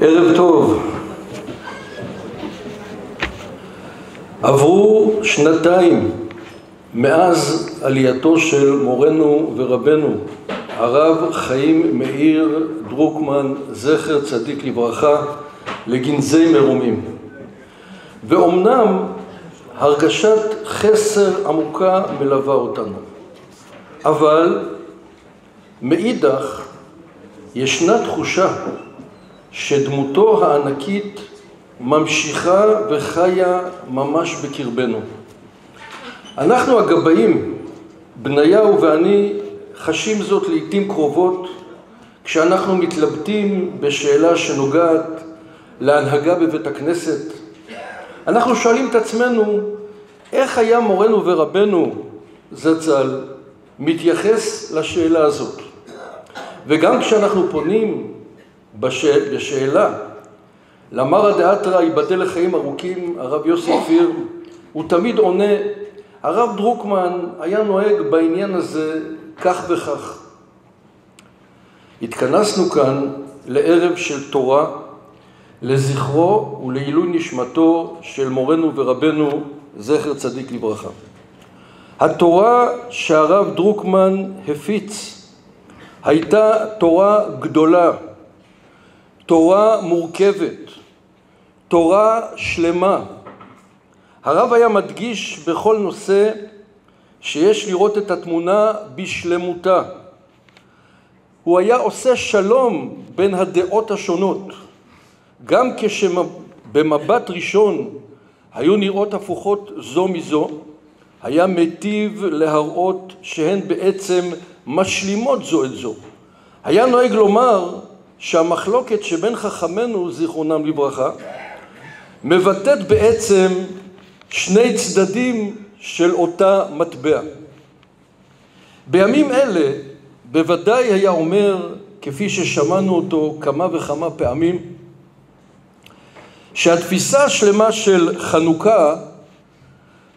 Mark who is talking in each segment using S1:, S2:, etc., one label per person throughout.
S1: ערב טוב. עברו שנתיים מאז עלייתו של מורנו ורבנו הרב חיים מאיר דרוקמן זכר צדיק לברכה לגנזי מרומים, ואומנם הרגשת חסר עמוקה מלווה אותנו, אבל מאידך ישנה תחושה שדמותו הענקית ממשיכה וחיה ממש בקרבנו. אנחנו הגבאים, בניהו ואני, חשים זאת לעתים קרובות כשאנחנו מתלבטים בשאלה שנוגעת להנהגה בבית הכנסת. אנחנו שואלים את עצמנו, איך היה מורנו ורבנו זצ"ל מתייחס לשאלה הזאת? וגם כשאנחנו פונים בשאלה למרא דאתרא ייבדל לחיים ארוכים, הרב יוסי כפיר, הוא תמיד עונה, הרב דרוקמן היה נוהג בעניין הזה כך וכך. התכנסנו כאן לערב של תורה, לזכרו ולעילוי נשמתו של מורנו ורבנו זכר צדיק לברכה. התורה שהרב דרוקמן הפיץ הייתה תורה גדולה, תורה מורכבת, תורה שלמה. הרב היה מדגיש בכל נושא שיש לראות את התמונה בשלמותה. הוא היה עושה שלום בין הדעות השונות, גם כשבמבט ראשון היו נראות הפוכות זו מזו, היה מיטיב להראות שהן בעצם משלימות זו את זו. היה נוהג לומר שהמחלוקת שבין חכמינו זיכרונם לברכה מבטאת בעצם שני צדדים של אותה מטבע. בימים אלה בוודאי היה אומר, כפי ששמענו אותו כמה וכמה פעמים, שהתפיסה השלמה של חנוכה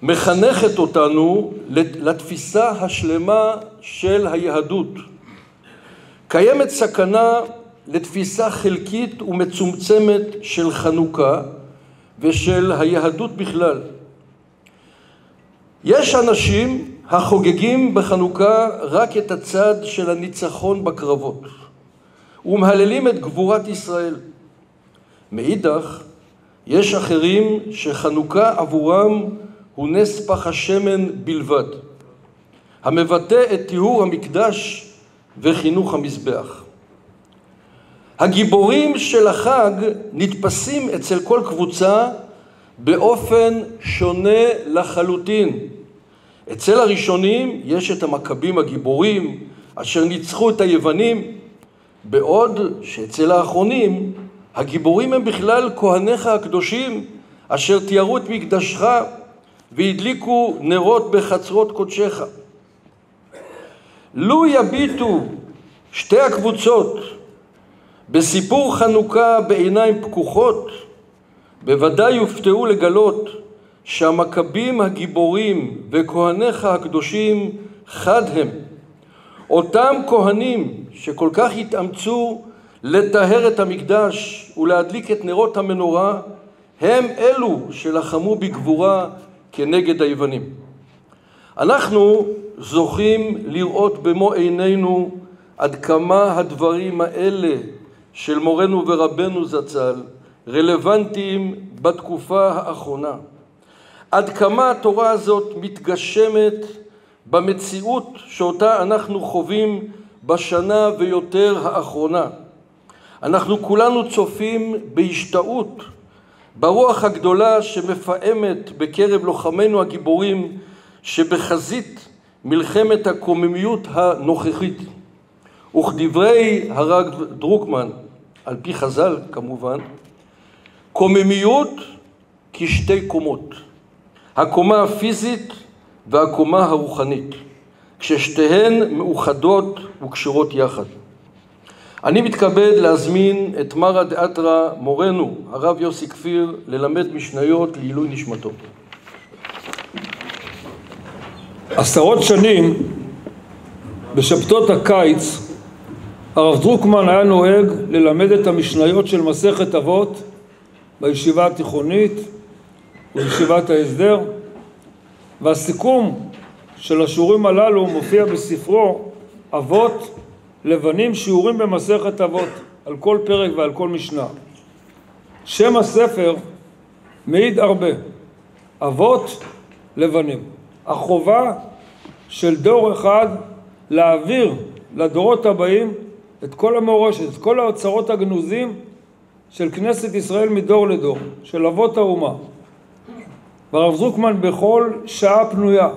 S1: מחנכת אותנו לתפיסה השלמה של היהדות. קיימת סכנה לתפיסה חלקית ומצומצמת של חנוכה ושל היהדות בכלל. יש אנשים החוגגים בחנוכה רק את הצד של הניצחון בקרבות ומהללים את גבורת ישראל. מאידך, יש אחרים שחנוכה עבורם הוא נס פח השמן בלבד, המבטא את טיהור המקדש וחינוך המזבח. הגיבורים של החג נתפסים אצל כל קבוצה באופן שונה לחלוטין. אצל הראשונים יש את המכבים הגיבורים אשר ניצחו את היוונים, בעוד שאצל האחרונים הגיבורים הם בכלל כהניך הקדושים אשר תיארו את מקדשך והדליקו נרות בחצרות קודשך. לו יביטו שתי הקבוצות בסיפור חנוכה בעיניים פקוחות, בוודאי יופתעו לגלות שהמכבים הגיבורים וכהניך הקדושים חד הם. אותם כהנים שכל כך התאמצו לטהר את המקדש ולהדליק את נרות המנורה, הם אלו שלחמו בגבורה כנגד היוונים. אנחנו זוכים לראות במו עינינו עד כמה הדברים האלה של מורנו ורבנו זצ"ל רלוונטיים בתקופה האחרונה. עד כמה התורה הזאת מתגשמת במציאות שאותה אנחנו חווים בשנה ויותר האחרונה. אנחנו כולנו צופים בהשתאות ברוח הגדולה שמפעמת בקרב לוחמינו הגיבורים שבחזית מלחמת הקוממיות הנוכחית. וכדברי הרב דרוקמן, על פי חז"ל כמובן, קוממיות כשתי קומות, הקומה הפיזית והקומה הרוחנית, כששתיהן מאוחדות וקשורות יחד. אני מתכבד להזמין את מרא דאתרא מורנו, הרב יוסי כפיר, ללמד משניות לעילוי נשמתו.
S2: עשרות שנים בשבתות הקיץ הרב דרוקמן היה נוהג ללמד את המשניות של מסכת אבות בישיבה התיכונית ובישיבת ההסדר, והסיכום של השיעורים הללו מופיע בספרו אבות לבנים, שיעורים במסכת אבות, על כל פרק ועל כל משנה. שם הספר מעיד הרבה, אבות לבנים. החובה של דור אחד להעביר לדורות הבאים את כל המורשת, את כל האוצרות הגנוזים של כנסת ישראל מדור לדור, של אבות האומה. והרב דרוקמן בכל שעה פנויה,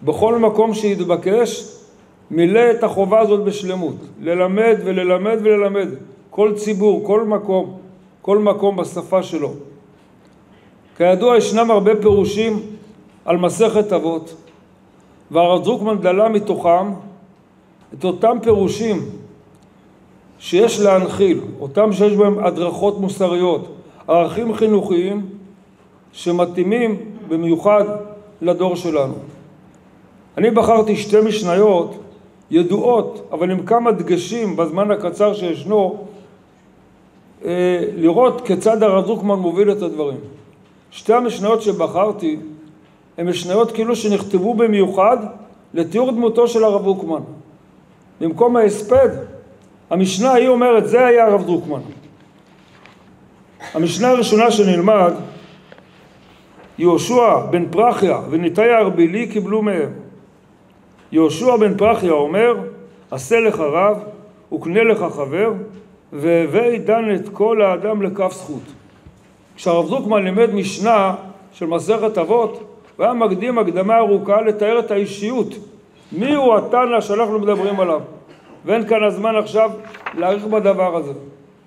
S2: בכל מקום שהתבקש, מילא את החובה הזאת בשלמות, ללמד וללמד וללמד, כל ציבור, כל מקום בשפה שלו. כידוע ישנם הרבה פירושים על מסכת אבות, והרב דרוקמן דלה מתוכם את אותם פירושים שיש להנחיל, אותם שיש בהם הדרכות מוסריות, ערכים חינוכיים שמתאימים במיוחד לדור שלנו. אני בחרתי שתי משניות ידועות, אבל עם כמה דגשים בזמן הקצר שישנו, לראות כיצד הרב דרוקמן מוביל את הדברים. שתי המשניות שבחרתי הן משניות כאילו שנכתבו במיוחד לתיאור דמותו של הרב דרוקמן. במקום ההספד, המשנה היא אומרת, זה היה הרב דרוקמן. המשנה הראשונה שנלמד, יהושע בן פרחיה וניתאי הארבלי קיבלו מהם. יהושע בן פרחיה אומר, עשה לך רב וקנה לך חבר, והווי דן את כל האדם לכף זכות. כשהרב דרוקמן לימד משנה של מסכת אבות, הוא היה מקדים הקדמה ארוכה לתאר את האישיות. מי הוא התנא שאנחנו מדברים עליו? ואין כאן הזמן עכשיו להאריך בדבר הזה.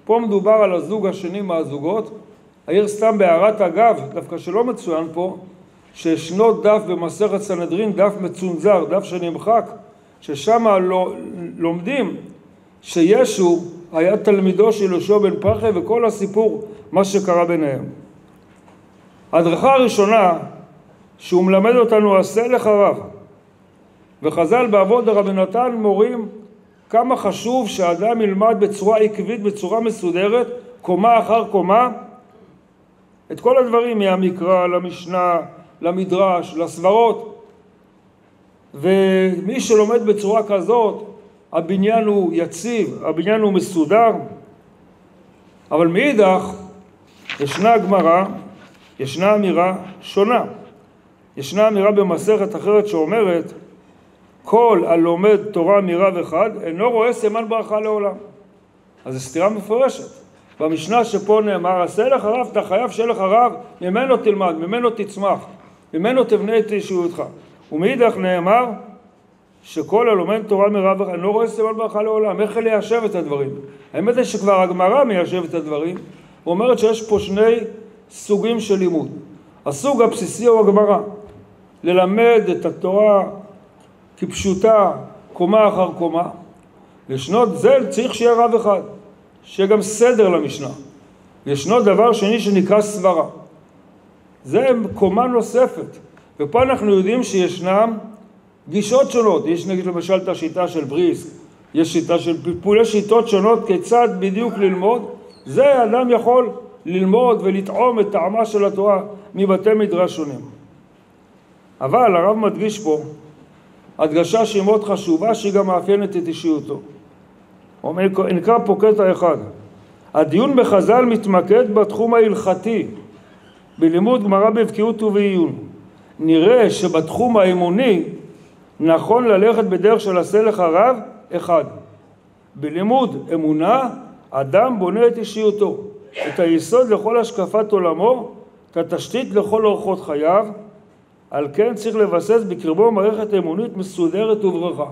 S2: פה מדובר על הזוג השני מהזוגות. העיר סתם בהערת אגב, דווקא שלא מצוין פה, שישנו דף במסכת סנהדרין, דף מצונזר, דף שנמחק, ששם לומדים שישו היה תלמידו של יהושע בן פרחיה וכל הסיפור, מה שקרה ביניהם. ההדרכה הראשונה שהוא מלמד אותנו, עשה לך רב. וחז"ל באבות דרבי נתן מורים כמה חשוב שהאדם ילמד בצורה עקבית, בצורה מסודרת, קומה אחר קומה, את כל הדברים מהמקרא, למשנה, למדרש, לסברות. ומי שלומד בצורה כזאת, הבניין הוא יציב, הבניין הוא מסודר. אבל מאידך, ישנה גמרא, ישנה אמירה שונה. ישנה אמירה במסכת אחרת שאומרת, כל הלומד תורה מרב אחד אינו רואה סימן ברכה לעולם. אז זו סתירה מפורשת. במשנה שפה נאמר, עשה לך רב, אתה חייב שיהיה לך רב, ממנו תלמד, ממנו תצמח, ממנו תבנה את אישיותך. ומאידך נאמר, שכל הלומד תורה מרב אחד אינו רואה סימן ברכה לעולם. איך ליישב את הדברים? האמת היא שכבר הגמרא מיישב את הדברים, ואומרת שיש פה שני סוגים של לימוד. הסוג הבסיסי הוא הגמרא, ללמד את התורה כפשוטה, קומה אחר קומה. ישנו זה צריך שיהיה רב אחד, שיהיה גם סדר למשנה. ישנו דבר שני שנקרא סברה. זה קומה נוספת. ופה אנחנו יודעים שישנם גישות שונות. יש נגיד למשל את השיטה של בריסק, יש שיטה של פלפול, יש שיטות שונות כיצד בדיוק ללמוד. זה אדם יכול ללמוד ולטעום את טעמה של התורה מבתי מדרש שונים. אבל הרב מדגיש פה הדגשה שהיא מאוד חשובה, שהיא גם מאפיינת את אישיותו. הוא נקרא פה קטע אחד. הדיון בחז"ל מתמקד בתחום ההלכתי, בלימוד גמרא בבקיאות ובעיון. נראה שבתחום האמוני נכון ללכת בדרך של עשה לך רב אחד. בלימוד אמונה, אדם בונה את אישיותו, את היסוד לכל השקפת עולמו, את התשתית לכל אורחות חייו, על כן צריך לבסס בקרבו מערכת אמונית מסודרת וברכה.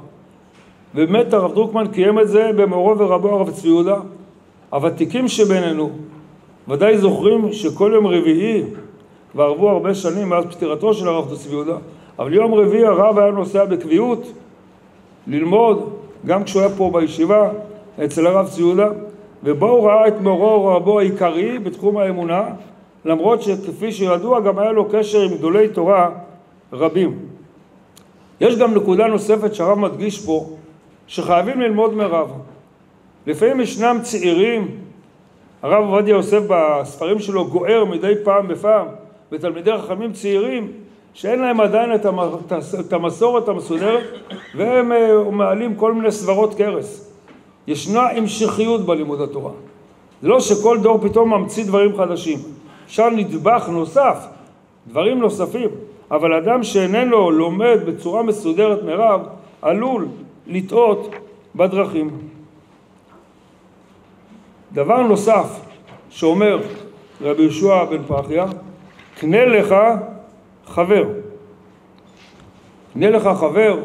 S2: באמת הרב דרוקמן קיים את זה במורו ורבו הרב צבי יהודה. הוותיקים שבינינו ודאי זוכרים שכל יום רביעי, כבר עברו הרבה שנים מאז פטירתו של הרב צבי יהודה, אבל יום רביעי הרב היה נוסע בקביעות ללמוד, גם כשהוא היה פה בישיבה אצל הרב צבי יהודה, ובו הוא ראה את מורו ורבו העיקרי בתחום האמונה, למרות שכפי שידוע גם היה לו קשר עם גדולי תורה רבים. יש גם נקודה נוספת שהרב מדגיש פה, שחייבים ללמוד מרב. לפעמים ישנם צעירים, הרב עובדיה יוסף בספרים שלו גוער מדי פעם בפעם, בתלמידי חכמים צעירים, שאין להם עדיין את המסורת המסודרת, והם מעלים כל מיני סברות קרס. ישנה המשכיות בלימוד התורה. זה לא שכל דור פתאום ממציא דברים חדשים. אפשר נדבך נוסף, דברים נוספים, אבל אדם שאיננו לומד בצורה מסודרת מרב, עלול לטעות בדרכים. דבר נוסף שאומר רבי יהושע בן פרחיה, קנה לך חבר. קנה לך חבר,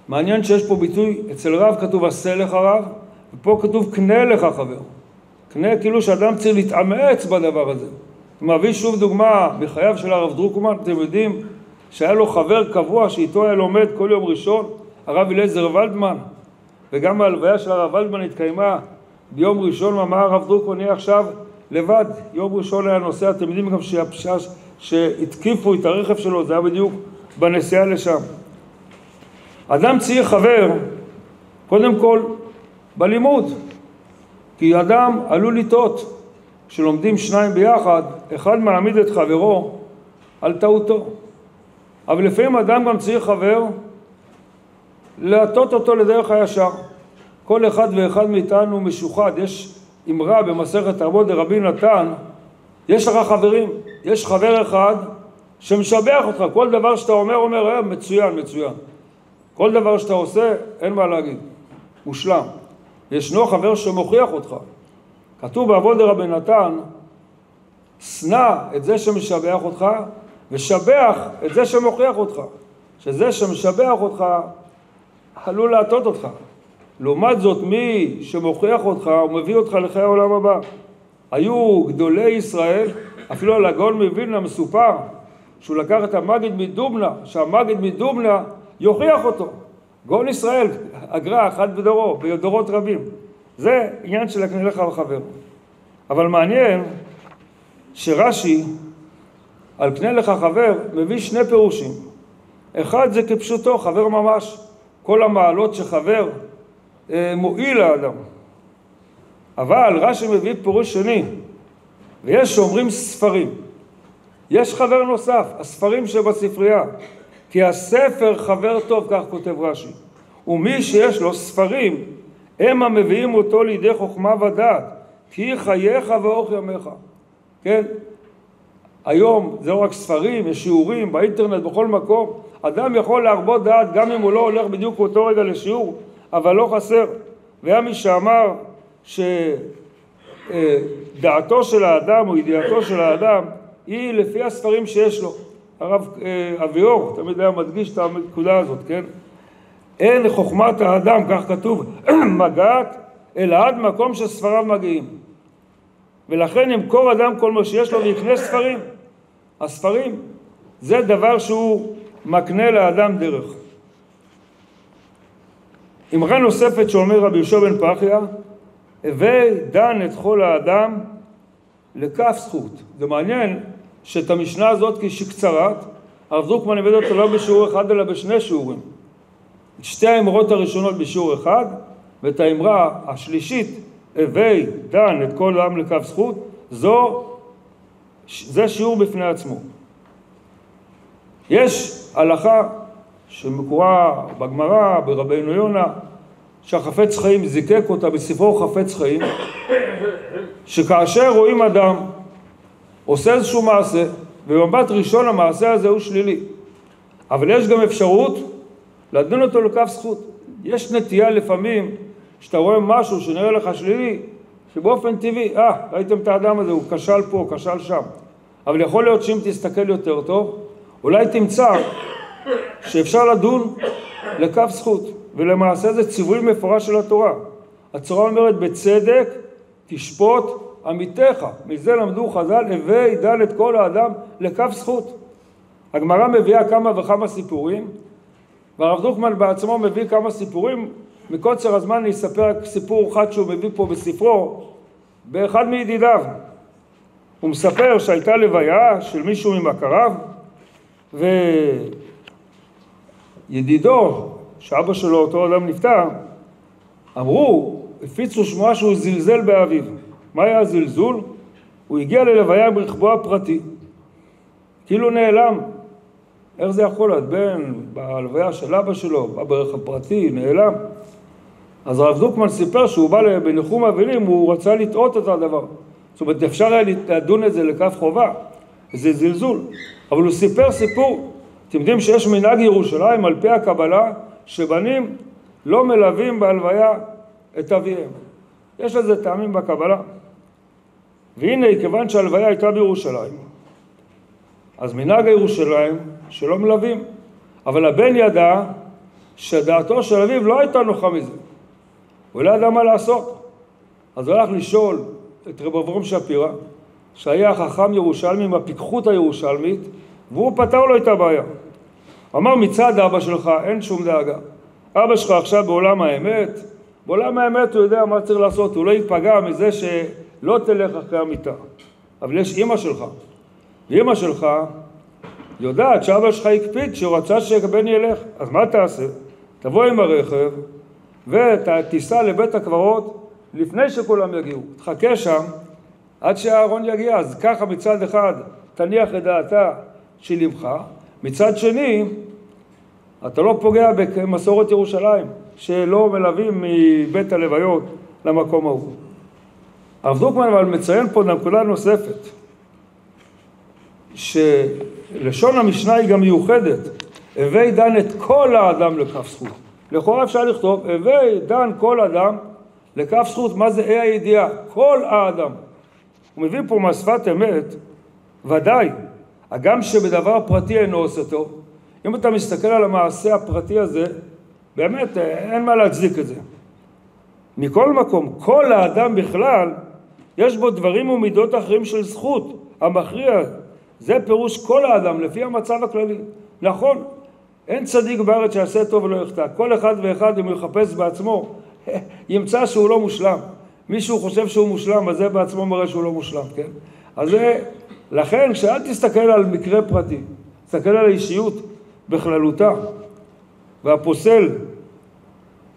S2: מעניין שיש פה ביטוי, אצל רב כתוב עשה לך רב, ופה כתוב קנה לך חבר. קנה כאילו שאדם צריך להתאמץ בדבר הזה. מביא שוב דוגמה בחייו של הרב דרוקמן, אתם יודעים שהיה לו חבר קבוע שאיתו היה לומד כל יום ראשון, הרב אליעזר ולדמן, וגם ההלוויה של הרב ולדמן התקיימה ביום ראשון, אמר הרב דרוקמן יהיה עכשיו לבד, יום ראשון היה נוסע, אתם יודעים גם שהתקיפו את הרכב שלו, זה היה בדיוק בנסיעה לשם. אדם צריך חבר, קודם כל בלימוד, כי אדם עלול לטעות. כשלומדים שניים ביחד, אחד מעמיד את חברו על טעותו. אבל לפעמים אדם גם צריך חבר להטות אותו לדרך הישר. כל אחד ואחד מאיתנו משוחד. יש אמרה במסכת אבות דרבי נתן, יש לך חברים, יש חבר אחד שמשבח אותך. כל דבר שאתה אומר, מצוין, מצוין. כל דבר שאתה עושה, אין מה להגיד. מושלם. ישנו חבר שמוכיח אותך. כתוב באבות דרבי נתן, שנא את זה שמשבח אותך, ושבח את זה שמוכיח אותך. שזה שמשבח אותך, עלול להטות אותך. לעומת זאת, מי שמוכיח אותך, הוא מביא אותך לחיי העולם הבא. היו גדולי ישראל, אפילו על הגאון מווילנה מסופר, שהוא לקח את המגיד מדובנה, שהמגיד מדובנה יוכיח אותו. גאון ישראל, הגר"א, אחד בדורו, בדורות רבים. זה עניין של הקנה לך וחבר. אבל מעניין שרש"י על קנה לך חבר מביא שני פירושים. אחד זה כפשוטו, חבר ממש. כל המעלות שחבר מועיל לאדם. אבל רש"י מביא פירוש שני, ויש שאומרים ספרים. יש חבר נוסף, הספרים שבספרייה. כי הספר חבר טוב, כך כותב רש"י. ומי שיש לו ספרים, הם המביאים אותו לידי חוכמה ודעת, כי חייך ואורך ימיך. כן? היום זה לא רק ספרים, יש שיעורים באינטרנט, בכל מקום. אדם יכול להרבות דעת גם אם הוא לא הולך בדיוק באותו רגע לשיעור, אבל לא חסר. והיה מי שאמר שדעתו של האדם או ידיעתו של האדם היא לפי הספרים שיש לו. הרב אביאור תמיד היה מדגיש את הנקודה הזאת, כן? אין חוכמת האדם, כך כתוב, מגעת אלא עד מקום שספריו מגיעים. ולכן ימכור אדם כל מה שיש לו ויקנה ספרים. הספרים זה דבר שהוא מקנה לאדם דרך. אמרה נוספת שאומר רבי יהושע בן פרחיה, הווי דן את כל האדם לכף זכות. זה מעניין שאת המשנה הזאת כשהיא קצרה, הרב דרוקמן הביא אותה לא בשיעור אחד אלא בשני שיעורים. את שתי האמרות הראשונות בשיעור אחד, ואת האמרה השלישית, הווי דן את כל העם לכף זכות, זה שיעור בפני עצמו. יש הלכה שמקורה בגמרא, ברבינו יונה, שהחפץ חיים זיקק אותה בספרו חפץ חיים, שכאשר רואים אדם עושה איזשהו מעשה, ובמבט ראשון המעשה הזה הוא שלילי, אבל יש גם אפשרות לדון אותו לכף זכות. יש נטייה לפעמים שאתה רואה משהו שנראה לך שלילי, שבאופן טבעי, ראיתם את האדם הזה, הוא כשל פה, כשל שם. אבל יכול להיות שאם תסתכל יותר טוב, אולי תמצא שאפשר לדון לכף זכות, ולמעשה זה ציווי מפורש של התורה. התורה אומרת בצדק תשפוט עמיתך, מזה למדו חז"ל, הווי דן את כל האדם לכף זכות. הגמרא מביאה כמה וכמה סיפורים, והרב דרוקמן בעצמו מביא כמה סיפורים. מקוצר הזמן אני אספר סיפור אחד שהוא מביא פה בספרו, באחד מידידיו. הוא מספר שהייתה לוויה של מישהו ממכריו, וידידו, שאבא שלו אותו אדם נפטר, אמרו הפיצו שמועה שהוא זלזל באביו. מה היה הזלזול? הוא הגיע ללוויה עם רכבו הפרטי, כאילו נעלם. איך זה יכול להיות? בן בהלוויה של אבא שלו, בא ברכב פרטי, נעלם. אז הרב דרוקמן סיפר שהוא בא בניחום אבלים, הוא רצה לטעות את הדבר. זאת אומרת, אפשר היה לדון את זה לכף חובה, זה זלזול. אבל הוא סיפר סיפור. אתם יודעים שיש מנהג ירושלים על פי הקבלה, שבנים לא מלווים בהלוויה את אביהם. יש לזה טעמים בקבלה. והנה, כיוון שההלוויה הייתה בירושלים, אז מנהג הירושלים שלא מלווים. אבל הבן ידע שדעתו של אביו לא הייתה נוחה מזה. הוא לא ידע מה לעשות. אז הוא הלך לשאול את רב אברהם שפירא, שהיה חכם ירושלמי עם הפיקחות הירושלמית, והוא פתר לו את הבעיה. אמר, מצד אבא שלך אין שום דאגה. אבא שלך עכשיו בעולם האמת, בעולם האמת הוא יודע מה צריך לעשות, הוא לא ייפגע מזה שלא תלך אחרי המיטה. אבל יש אמא שלך, ואמא שלך יודעת שאבא שלך הקפיד שהוא רצה שהבן ילך. אז מה תעשה? תבוא עם הרכב ותיסע לבית הקברות לפני שכולם יגיעו. תחכה שם עד שהארון יגיע. אז ככה מצד אחד תניח את דעתה של אמך, מצד שני אתה לא פוגע במסורת ירושלים שלא מלווים מבית הלוויות למקום ההוא. הרב דרוקמן אבל מציין פה נקודה נוספת, שלשון המשנה היא גם מיוחדת. הווי דן את כל האדם לכף זכות. לכאורה אפשר לכתוב הווי דן כל אדם לכף זכות. מה זה אי הידיעה? כל האדם. הוא מביא פה מהשפת אמת, ודאי, הגם שבדבר פרטי אינו עושה טוב. אם אתה מסתכל על המעשה הפרטי הזה, באמת אין מה להצדיק את זה. מכל מקום, כל האדם בכלל, יש בו דברים ומידות אחרים של זכות. המכריע, זה פירוש כל האדם, לפי המצב הכללי. נכון, אין צדיק בארץ שיעשה טוב ולא יחטא. כל אחד ואחד, אם הוא יחפש בעצמו, ימצא שהוא לא מושלם. מישהו חושב שהוא מושלם, אז זה בעצמו מראה שהוא לא מושלם, כן? אז זה, לכן, שאל תסתכל על מקרה פרטי, תסתכל על האישיות בכללותה. והפוסל,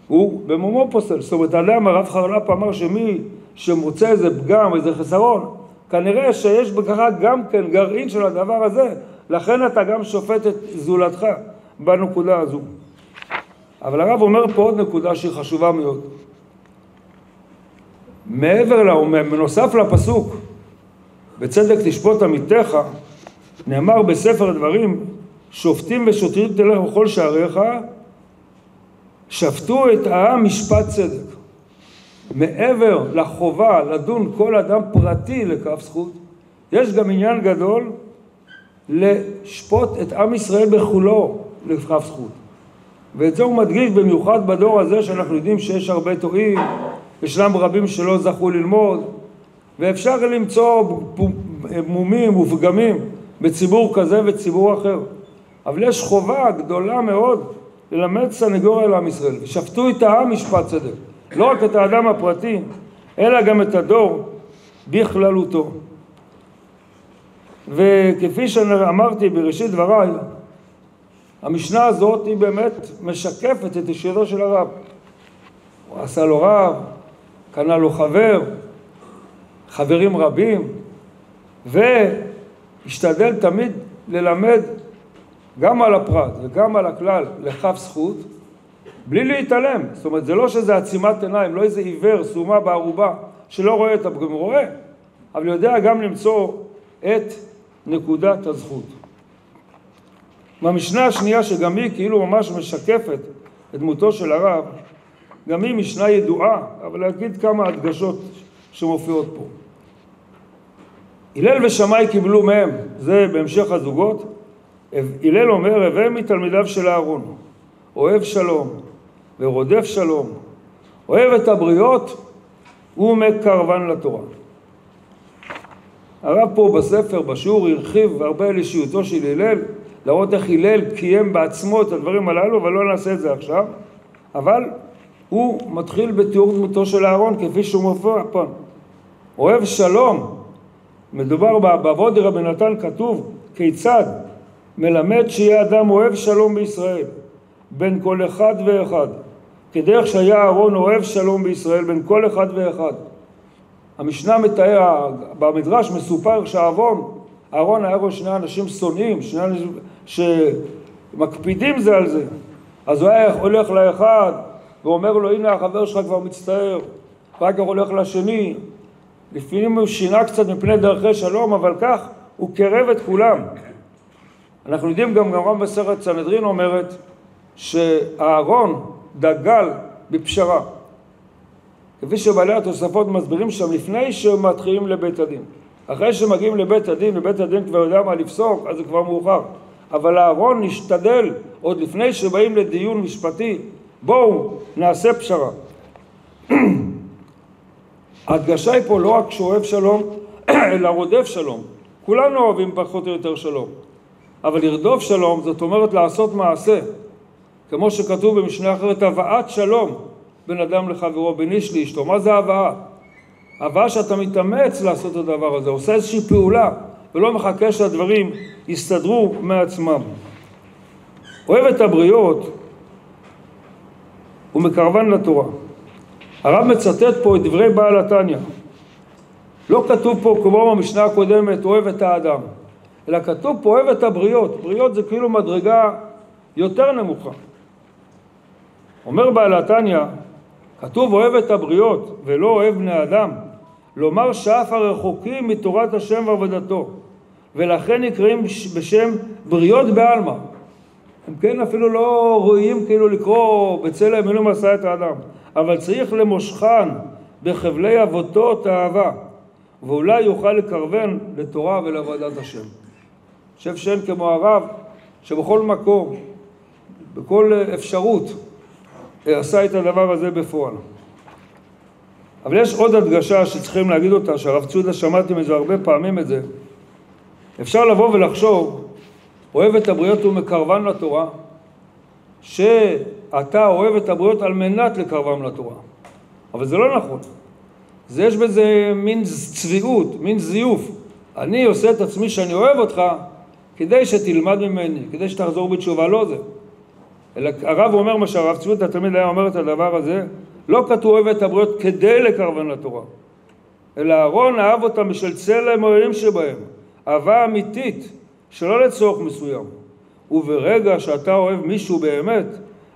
S2: הוא במומו פוסל. זאת אומרת, עליהם הרב חרל"פ אמר שמי שמוצא איזה פגם, איזה חסרון, כנראה שיש בכך גם כן גרעין של הדבר הזה, לכן אתה גם שופט את זולתך בנקודה הזו. אבל הרב אומר פה עוד נקודה שהיא חשובה מאוד. מעבר לה, מנוסף לפסוק, בצדק תשפוט עמיתך, נאמר בספר הדברים, שופטים ושוטרים תלך בכל שעריך, שפטו את העם משפט צדק. מעבר לחובה לדון כל אדם פרטי לכף זכות, יש גם עניין גדול לשפוט את עם ישראל בכולו לכף זכות. ואת זה הוא מדגיש במיוחד בדור הזה שאנחנו יודעים שיש הרבה טועים, ישנם רבים שלא זכו ללמוד, ואפשר למצוא מומים ופגמים בציבור כזה וציבור אחר. אבל יש חובה גדולה מאוד ללמד סנגוריה לעם ישראל. ושפטו את העם משפט צדק. לא רק את האדם הפרטי, אלא גם את הדור בכללותו. וכפי שאמרתי בראשית דבריי, המשנה הזאת היא באמת משקפת את אישיותו של הרב. הוא עשה לו רב, קנה לו חברים רבים, והשתדל תמיד ללמד גם על הפרט וגם על הכלל לכף זכות, בלי להתעלם. זאת אומרת, זה לא שזה עצימת עיניים, לא איזה עיוור, סומה בערובה, שלא רואה את הפגם, הוא רואה, אבל יודע גם למצוא את נקודת הזכות. מהמשנה השנייה, שגם היא כאילו ממש משקפת את דמותו של הרב, גם היא משנה ידועה, אבל להגיד כמה הדגשות שמופיעות פה. הלל ושמאי קיבלו מהם, זה בהמשך הזוגות. הלל אומר, הווה מתלמידיו של אהרון, אוהב שלום ורודף שלום, אוהב את הבריות ומקרבן לתורה. הרב פה בספר, בשיעור, הרחיב הרבה על אישיותו של הלל, להראות איך הלל קיים בעצמו את הדברים הללו, אבל לא נעשה את זה עכשיו. אבל הוא מתחיל בתיאור דמותו של אהרון, כפי שהוא מופיע פה. אוהב שלום, מדובר בעבוד רבי נתן, כתוב כיצד מלמד שיהיה אדם אוהב שלום בישראל, בין כל אחד ואחד, כדרך שהיה אהרון אוהב שלום בישראל בין כל אחד ואחד. המשנה מתאר, במדרש מסופר אהרון היה ראש שני אנשים שונאים, שני אנשים שמקפידים זה על זה. אז הוא היה הולך לאחד ואומר לו, הנה החבר שלך כבר מצטער, רק הוא הולך לשני. לפעמים הוא שינה קצת מפני דרכי שלום, אבל כך הוא קרב את כולם. אנחנו יודעים גם בסרט סנהדרין אומרת שאהרון דגל בפשרה. כפי שבעלי התוספות מסבירים שם לפני שמתחילים לבית הדין. אחרי שמגיעים לבית הדין, ובית הדין כבר יודע מה לפסוק, אז זה כבר מאוחר. אבל אהרון נשתדל, עוד לפני שבאים לדיון משפטי, בואו נעשה פשרה. ההדגשה היא פה לא רק שאוהב שלום, אלא רודף שלום. כולנו אוהבים פחות או יותר שלום. אבל לרדוף שלום, זאת אומרת לעשות מעשה. כמו שכתוב במשנה אחרת, הבאת שלום בין אדם לחברו, בין איש לאשתו. מה זה הבאה? הבאה שאתה מתאמץ לעשות את הדבר הזה, עושה איזושהי פעולה, ולא מחכה שהדברים יסתדרו מעצמם. אוהב את הבריות, הוא מקרבן לתורה. הרב מצטט פה את דברי בעל התניא. לא כתוב פה כמו במשנה הקודמת, אוהב את האדם, אלא כתוב פה אוהב את הבריות. בריות זה כאילו מדרגה יותר נמוכה. אומר בעל התניא, כתוב אוהב את הבריות ולא אוהב בני אדם, לומר שאף הרחוקים מתורת השם ועבודתו, ולכן נקראים בשם בריות בעלמא. הם כן אפילו לא רואים כאילו לקרוא בצלם אלוהים עשה את האדם, אבל צריך למושכן בחבלי אבותות האהבה, ואולי יוכל לקרבן לתורה ולעבודת השם. חושב שאין כמו הרב שבכל מקום, בכל אפשרות, עשה את הדבר הזה בפועל. אבל יש עוד הדגשה שצריכים להגיד אותה, שהרב ציודה שמעתי מזה הרבה פעמים את זה. אפשר לבוא ולחשוב, אוהב את הבריות ומקרבן לתורה, שאתה אוהב את הבריות על מנת לקרבם לתורה. אבל זה לא נכון. יש בזה מין צביעות, מין זיוף. אני עושה את עצמי שאני אוהב אותך, כדי שתלמד ממני, כדי שתחזור בתשובה, לא זה. אלא הרב אומר מה שהרב ציודה תמיד היה אומר את הדבר הזה, לא כתוב אוהב את הבריות כדי לקרבן לתורה, אלא אהרון אהב אותם בשל צלם האלוהים שבהם, אהבה אמיתית, שלא לצורך מסוים. וברגע שאתה אוהב מישהו באמת,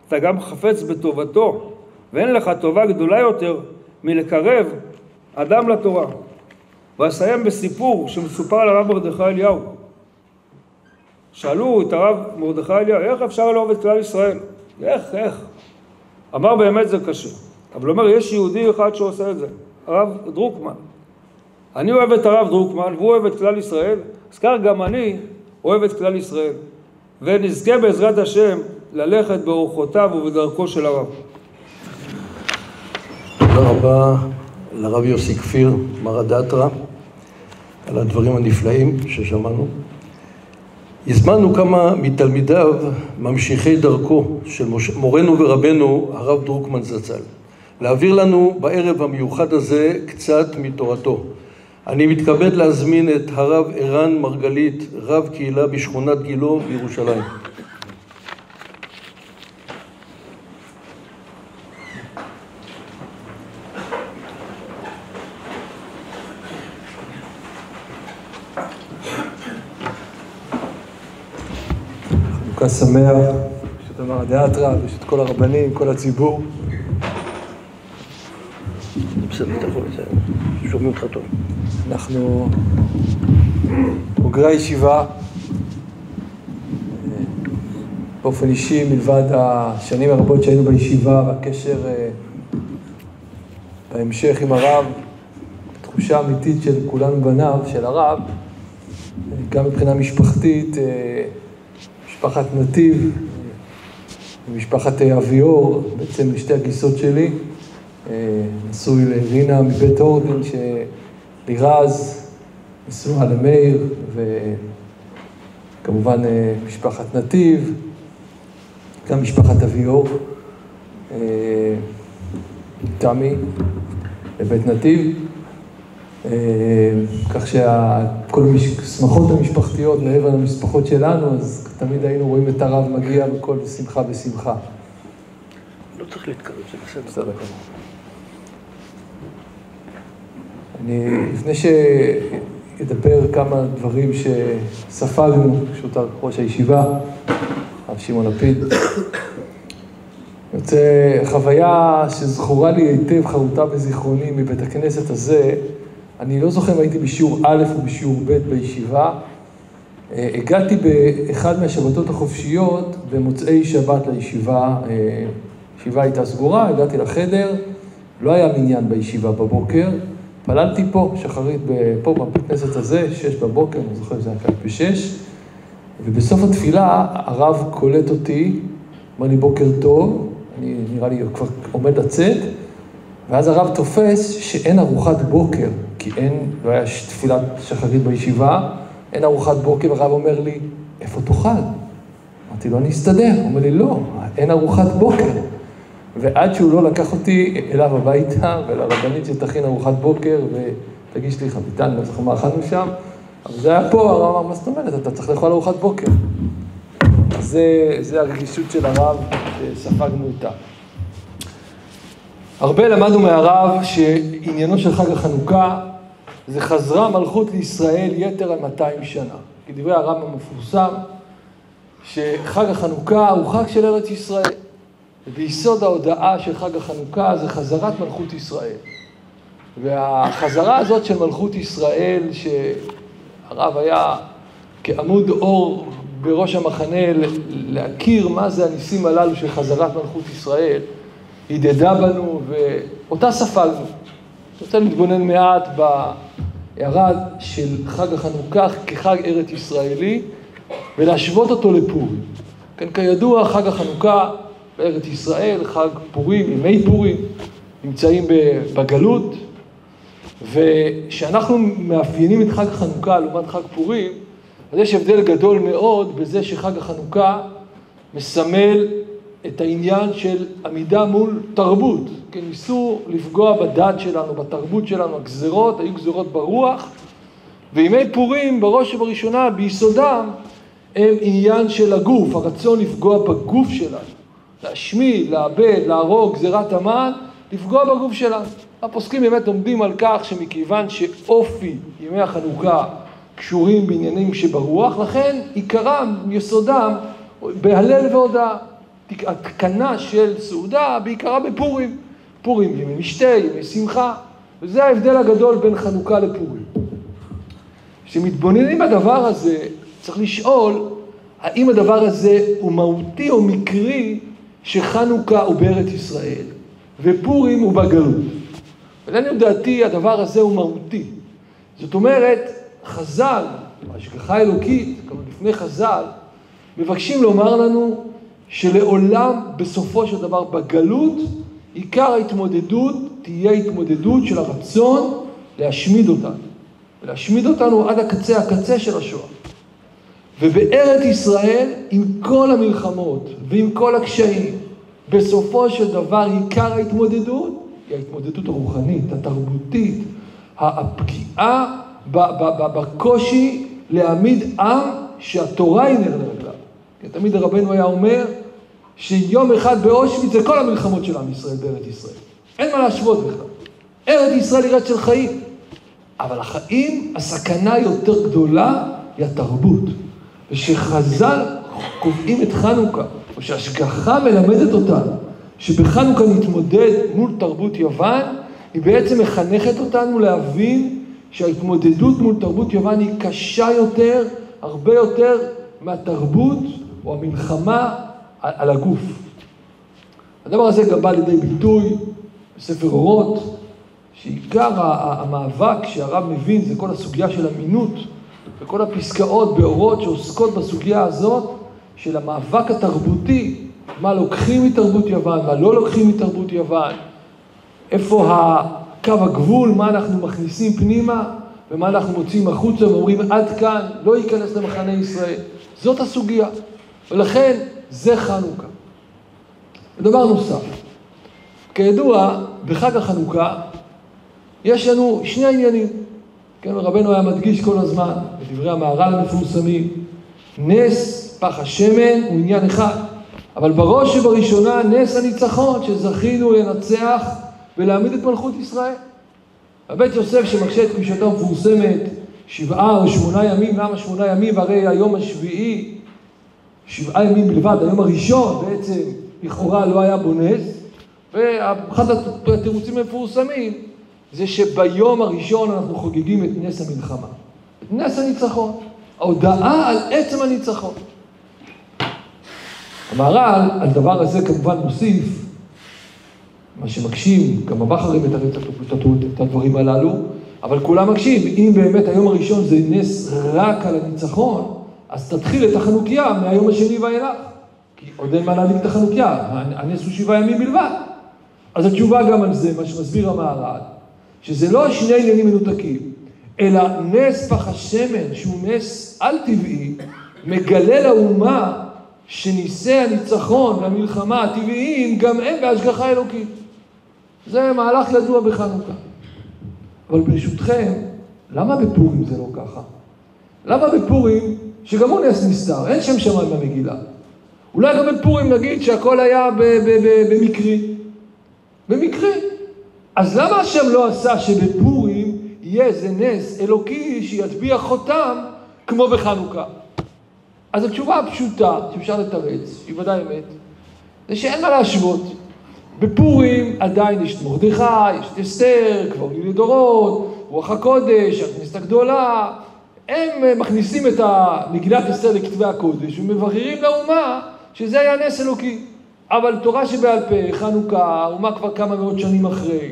S2: אתה גם חפץ בטובתו, ואין לך טובה גדולה יותר מלקרב אדם לתורה. ואסיים בסיפור שמסופר על הרב מרדכי אליהו. שאלו את הרב מרדכי אליהו, איך אפשר לאהוב את כלל ישראל? איך? אמר באמת זה קשה. אבל הוא אומר, יש יהודי אחד שעושה את זה, הרב דרוקמן. אני אוהב את הרב דרוקמן, והוא אוהב את כלל ישראל, אז כך גם אני אוהב את כלל ישראל. ונזכה בעזרת השם ללכת באורחותיו ובדרכו של הרב.
S1: תודה רבה לרב יוסי כפיר, מרא דאתרא, על הדברים הנפלאים ששמענו. הזמנו כמה מתלמידיו ממשיכי דרכו של מורנו ורבנו הרב דרוקמן זצ"ל, להעביר לנו בערב המיוחד הזה קצת מתורתו. אני מתכבד להזמין את הרב ערן מרגלית, רב קהילה בשכונת גילה בירושלים.
S3: חנוכה שמח, ברשות מרא דאתרא, ברשות כל הרבנים, כל הציבור.
S1: בסדר, אתה יכול לציין, שומעים אותך טוב.
S3: אנחנו בוגרי הישיבה, באופן אישי, מלבד השנים הרבות שהיינו בישיבה והקשר בהמשך עם הרב, תחושה אמיתית של כולנו בניו, של הרב, גם מבחינה משפחתית, משפחת נתיב, משפחת אביאור, בעצם לשתי הגיסות שלי, נשוי לרינה מבית הורדין, לירז, נשואה למאיר, וכמובן משפחת נתיב, גם משפחת אביאור, תמי, לבית נתיב, כך שכל השמחות המשפחתיות מעבר למשפחות שלנו, אז תמיד היינו רואים את הרב מגיע בכל שמחה בשמחה.
S1: לא צריך להתקרב, זה בסדר.
S3: בסדר. לפני שידבר כמה דברים שספגנו, פשוט ראש הישיבה, הרב שמעון לפיד, יוצא חוויה שזכורה לי היטב, חרוטה בזיכרוני מבית הכנסת הזה. אני לא זוכר אם הייתי בשיעור א' או בשיעור ב' בישיבה. הגעתי באחד מהשבתות החופשיות במוצאי שבת לישיבה. הישיבה הייתה סגורה, הגעתי לחדר, לא היה מניין בישיבה בבוקר. פללתי פה, שחרית פה בבית כנסת הזה, 6 בבוקר, אני זוכר שזה היה כאן ב6. ובסוף התפילה הרב קולט אותי, אמר לי בוקר טוב, אני נראה לי כבר עומד לצאת, ואז הרב תופס שאין ארוחת בוקר, כי לא היה תפילת שחרית בישיבה, אין ארוחת בוקר, והרב אומר לי, איפה תאכל? אמרתי לו, אני אסתדר. הוא אומר לי, לא, אין ארוחת בוקר. ועד שהוא לא לקח אותי אליו הביתה, ולרבנית שתכין ארוחת בוקר, ותגיש לי חביתן, לא זוכר מה אכלנו שם, אבל זה היה פה, הרב אמר, מה זאת אומרת? אתה צריך לאכול ארוחת בוקר. זה הרגישות של הרב שספגנו אותה. הרבה למדנו מהרב שעניינו של חג החנוכה זה חזרה מלכות לישראל יתר על 200 שנה. כדברי הרב המפורסם, שחג החנוכה הוא חג של ארץ ישראל. וביסוד ההודעה של חג החנוכה זה חזרת מלכות ישראל. והחזרה הזאת של מלכות ישראל, שהרב היה כעמוד אור בראש המחנה להכיר מה זה הניסים הללו של חזרת מלכות ישראל, הידדה בנו ואותה ספגנו. אני רוצה להתבונן מעט בהערה של חג החנוכה כחג ארץ ישראלי ולהשוות אותו לפורים. כן, כידוע חג החנוכה בארץ ישראל, חג פורים, ימי פורים, נמצאים בגלות, ושאנחנו מאפיינים את חג החנוכה לעומת חג פורים, אז יש הבדל גדול מאוד בזה שחג החנוכה מסמל את העניין של עמידה מול תרבות. כן, ניסו לפגוע בדת שלנו, בתרבות שלנו, הגזרות, היו גזרות ברוח, וימי פורים בראש ובראשונה ביסודם הם עניין של הגוף, הרצון לפגוע בגוף שלנו, להשמיד, לאבד, להרוג, גזירת המן, לפגוע בגוף שלנו. הפוסקים באמת עומדים על כך שמכיוון שאופי ימי החנוכה קשורים בעניינים שברוח, לכן עיקרם, יסודם, בהלל והודאה. התקנה של סעודה בעיקרה בפורים. פורים ימי משתה, ימי שמחה, וזה ההבדל הגדול בין חנוכה לפורים. כשמתבוננים בדבר הזה, צריך לשאול, האם הדבר הזה הוא מהותי או מקרי שחנוכה הוא בארץ ישראל, ופורים הוא בגלות. ולעניות דעתי, הדבר הזה הוא מהותי. זאת אומרת, חז"ל, ההשגחה האלוקית, כמו לפני חז"ל, מבקשים לומר לנו שלעולם בסופו של דבר בגלות, עיקר ההתמודדות תהיה התמודדות של הרצון להשמיד אותנו. ולהשמיד אותנו עד הקצה של השואה. ובארץ ישראל, עם כל המלחמות ועם כל הקשיים, בסופו של דבר עיקר ההתמודדות היא ההתמודדות הרוחנית, התרבותית, הפגיעה בקושי להעמיד עם שהתורה היא נר לרגליו. כי תמיד רבנו היה אומר שיום אחד באושוויץ זה כל המלחמות של עם ישראל בארץ ישראל. אין מה להשוות בכלל. ארץ ישראל היא ארץ של חיים. אבל החיים, הסכנה יותר גדולה היא התרבות. ושחז"ל קובעים את חנוכה, או שהשגחה מלמדת אותנו, שבחנוכה נתמודד מול תרבות יוון, היא בעצם מחנכת אותנו להבין שההתמודדות מול תרבות יוון היא קשה יותר, הרבה יותר מהתרבות או המלחמה על הגוף. הדבר הזה גם בא לידי ביטוי בספר אורות, שעיקר המאבק שהרב מבין זה כל הסוגיה של אמינות, וכל הפסקאות באורות שעוסקות בסוגיה הזאת של המאבק התרבותי, מה לוקחים מתרבות יוון, מה לא לוקחים מתרבות יוון, איפה קו הגבול, מה אנחנו מכניסים פנימה, ומה אנחנו מוצאים החוצה ואומרים עד כאן, לא ייכנס למחנה ישראל. זאת הסוגיה, ולכן זה חנוכה. ודבר נוסף, כידוע, בחג החנוכה יש לנו שני עניינים. כן, רבנו היה מדגיש כל הזמן, בדברי המהר"ל המפורסמים, נס פח השמן הוא עניין אחד, אבל בראש ובראשונה נס הניצחון שזכינו לנצח ולהעמיד את מלכות ישראל. הבית יוסף שמקשה את קדושתו מפורסמת 7 או 8 ימים, למה 8 ימים? והרי היום השביעי 7 ימים בלבד, היום הראשון בעצם לכאורה לא היה בו נס, ואחד התירוצים המפורסמים זה שביום הראשון אנחנו חוגגים את נס המלחמה, את נס הניצחון, ההודעה על עצם הניצחון. המהר"ל על דבר הזה כמובן מוסיף, מה שמקשים, גם הבחרים את הדברים הללו, אבל כולם מקשים, אם באמת היום הראשון זה נס רק על הניצחון, אז תתחיל את החנוכיה מהיום השני ואילך. כי עוד אין מה להדליק את החנוכיה, הנס הוא 7 ימים בלבד. אז התשובה גם על זה, מה שמסביר המהר"ל, שזה לא שני עניינים מנותקים, אלא נס פח השמן, שהוא נס על טבעי, מגלה לאומה שניסי הניצחון והמלחמה הטבעיים גם הם בהשגחה אלוקית. זה מהלך ידוע בחנוכה. אבל ברשותכם, למה בפורים זה לא ככה? למה בפורים, שגם הוא נס נסתר, אין שם שמיים במגילה. אולי גם בפורים נגיד שהכל היה במקרי. במקרי. אז למה השם לא עשה שבפורים יהיה איזה נס אלוקי שיטביע חותם כמו בחנוכה? אז התשובה הפשוטה שאפשר לתרץ, שהיא ודאי אמת, זה שאין מה להשוות. בפורים עדיין יש מרדכי, יש את אסתר, כבר גילו דורות, רוח הקודש, הכנסת הגדולה. הם מכניסים את מגילת אסתר לכתבי הקודש ומבררים לאומה שזה היה נס אלוקי. אבל תורה שבעל פה, חנוכה, האומה כבר כמה מאות שנים אחרי.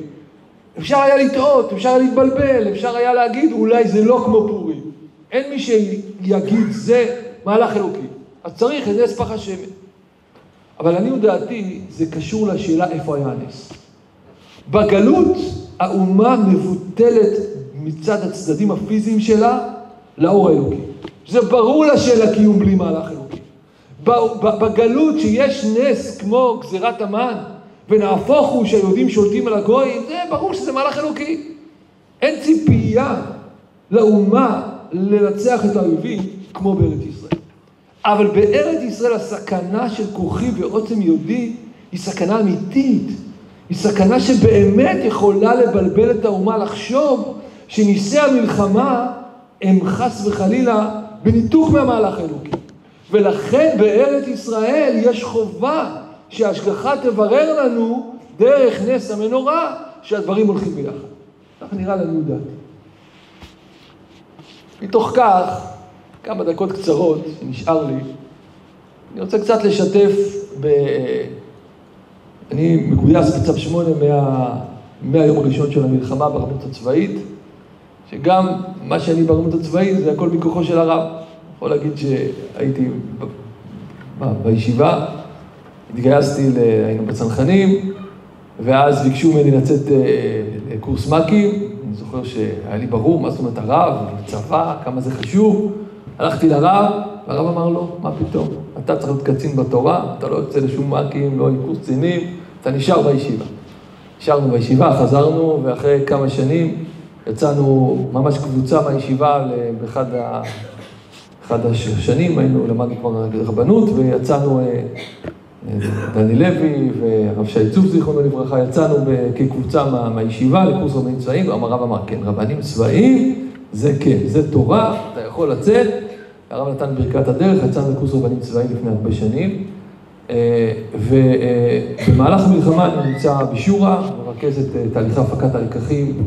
S3: אפשר היה לטעות, אפשר היה להתבלבל, אפשר היה להגיד אולי זה לא כמו פורים. אין מי שיגיד זה מהלך אלוקי. אז צריך את נס פח השמן. אבל אני ודעתי, זה קשור לשאלה איפה היה הנס. בגלות, האומה מבוטלת מצד הצדדים הפיזיים שלה לאור האלוקי. זה ברור לה שאין לה קיום בלי מהלך אלוקי. בגלות שיש נס כמו גזירת המן, ונהפוך הוא שהיהודים שולטים על הגויים, זה ברור שזה מהלך אלוקי. אין ציפייה לאומה לנצח את האויבים כמו בארץ ישראל. אבל בארץ ישראל הסכנה של כוחי ועוצם יהודי היא סכנה אמיתית. היא סכנה שבאמת יכולה לבלבל את האומה לחשוב שניסי המלחמה הם חס וחלילה בניתוק מהמהלך האלוקי. ולכן בארץ ישראל יש חובה שההשגחה תברר לנו דרך נס המנורה שהדברים הולכים ביחד. כך נראה לנו דעת. מתוך כך, כמה דקות קצרות שנשאר לי, אני רוצה קצת לשתף אני מגויס בצו 8 מהיום הראשון של המלחמה ברבנות הצבאית, שגם מה שאני ברבנות הצבאית זה הכל מכוחו של הרב. אני יכול להגיד שהייתי בישיבה, התגייסתי, היינו בצנחנים, ואז ביקשו ממני לצאת קורס מקים. אני זוכר שהיה לי ברור מה זאת אומרת הרב, צבא, כמה זה חשוב. הלכתי לרב, והרב אמר לו, מה פתאום? אתה צריך להיות קצין בתורה, אתה לא יוצא לשום מקים, לא עם קורס קצינים, אתה נשאר בישיבה. נשארנו בישיבה, חזרנו, ואחרי כמה שנים יצאנו ממש קבוצה מהישיבה באחד השנים, היינו למדנו כבר רבנות, ויצאנו דני לוי והרב שי צוף זיכרונו לברכה, יצאנו כקבוצה מהישיבה לקורס רבנים צבאיים, והרב אמר, כן, רבנים צבאיים, זה כן, זה תורה, אתה יכול לצאת. הרב נתן ברכת הדרך, יצאנו לקורס רבנים צבאיים לפני הרבה שנים, ובמהלך המלחמה אני נמצא בשורה, מרכז את תהליכי הפקת הלקחים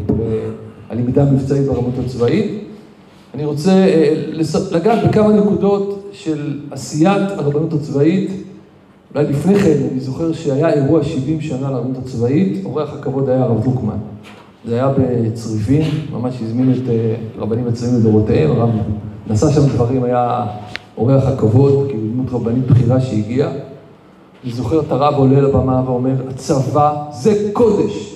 S3: והלמידה המבצעית ברבנות הצבאית. אני רוצה לגעת בכמה נקודות של עשיית הרבנות הצבאית. אולי לפני כן, אני זוכר שהיה אירוע 70 שנה לרבנות הצבאית, אורח הכבוד היה הרב דרוקמן. זה היה בצריפין, ממש הזמין את רבנים הצבאיים לדורותיהם, הרב נשא שם דברים, היה אורח הכבוד, כאילו דמות רבנית בחירה שהגיעה. אני זוכר את הרב עולה לבמה ואומר, הצבא זה קודש,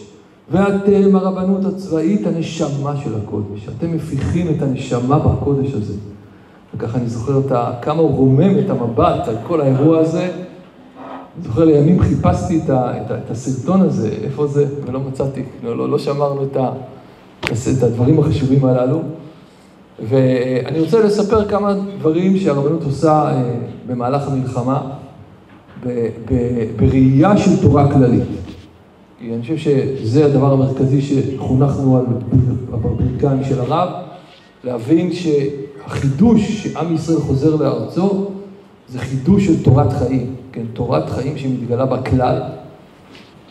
S3: ואתם הרבנות הצבאית הנשמה של הקודש, אתם מפיחים את הנשמה בקודש הזה. וככה אני זוכר כמה הוא רומם את המבט על כל האירוע הזה. אני זוכר לימים חיפשתי את הסרטון הזה, איפה זה, ולא מצאתי, לא שמרנו את הדברים החשובים הללו. ואני רוצה לספר כמה דברים שהרבנות עושה במהלך המלחמה. בראייה של תורה כללית. כי אני חושב שזה הדבר המרכזי שחונכנו על בפרקיים של הרב, להבין שהחידוש שעם ישראל חוזר לארצו, זה חידוש של תורת חיים, כן, תורת חיים שמתגלה בכלל.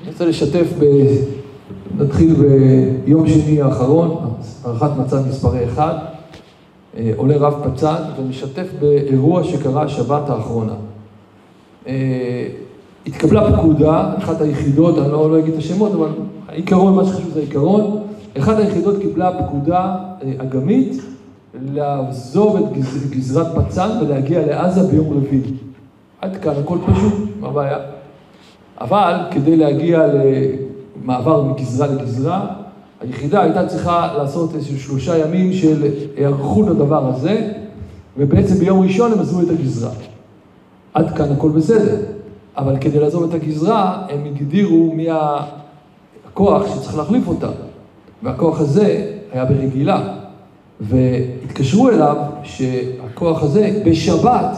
S3: אני רוצה לשתף, נתחיל ביום שני האחרון, הערכת מצב מספרי 1, עולה רב פצ"ן ומשתף באירוע שקרה השבת האחרונה. התקבלה פקודה, אחת היחידות, אני לא אגיד את השמות, אבל העיקרון, מה שחשוב זה העיקרון, אחת היחידות קיבלה פקודה אגמית לעזוב את גזרת פצ"ן ולהגיע לעזה ביום רביעי. עד כאן, הכל פשוט, מה הבעיה? אבל כדי להגיע למעבר מגזרה לגזרה, היחידה הייתה צריכה לעשות איזשהו 3 ימים של היערכות לדבר הזה, ובעצם ביום ראשון הם עזבו את הגזרה. עד כאן הכל בסדר. אבל כדי לעזוב את הגזרה, הם הגדירו מי הכוח שצריך להחליף אותה. והכוח הזה היה ברגילה. והתקשרו אליו שהכוח הזה בשבת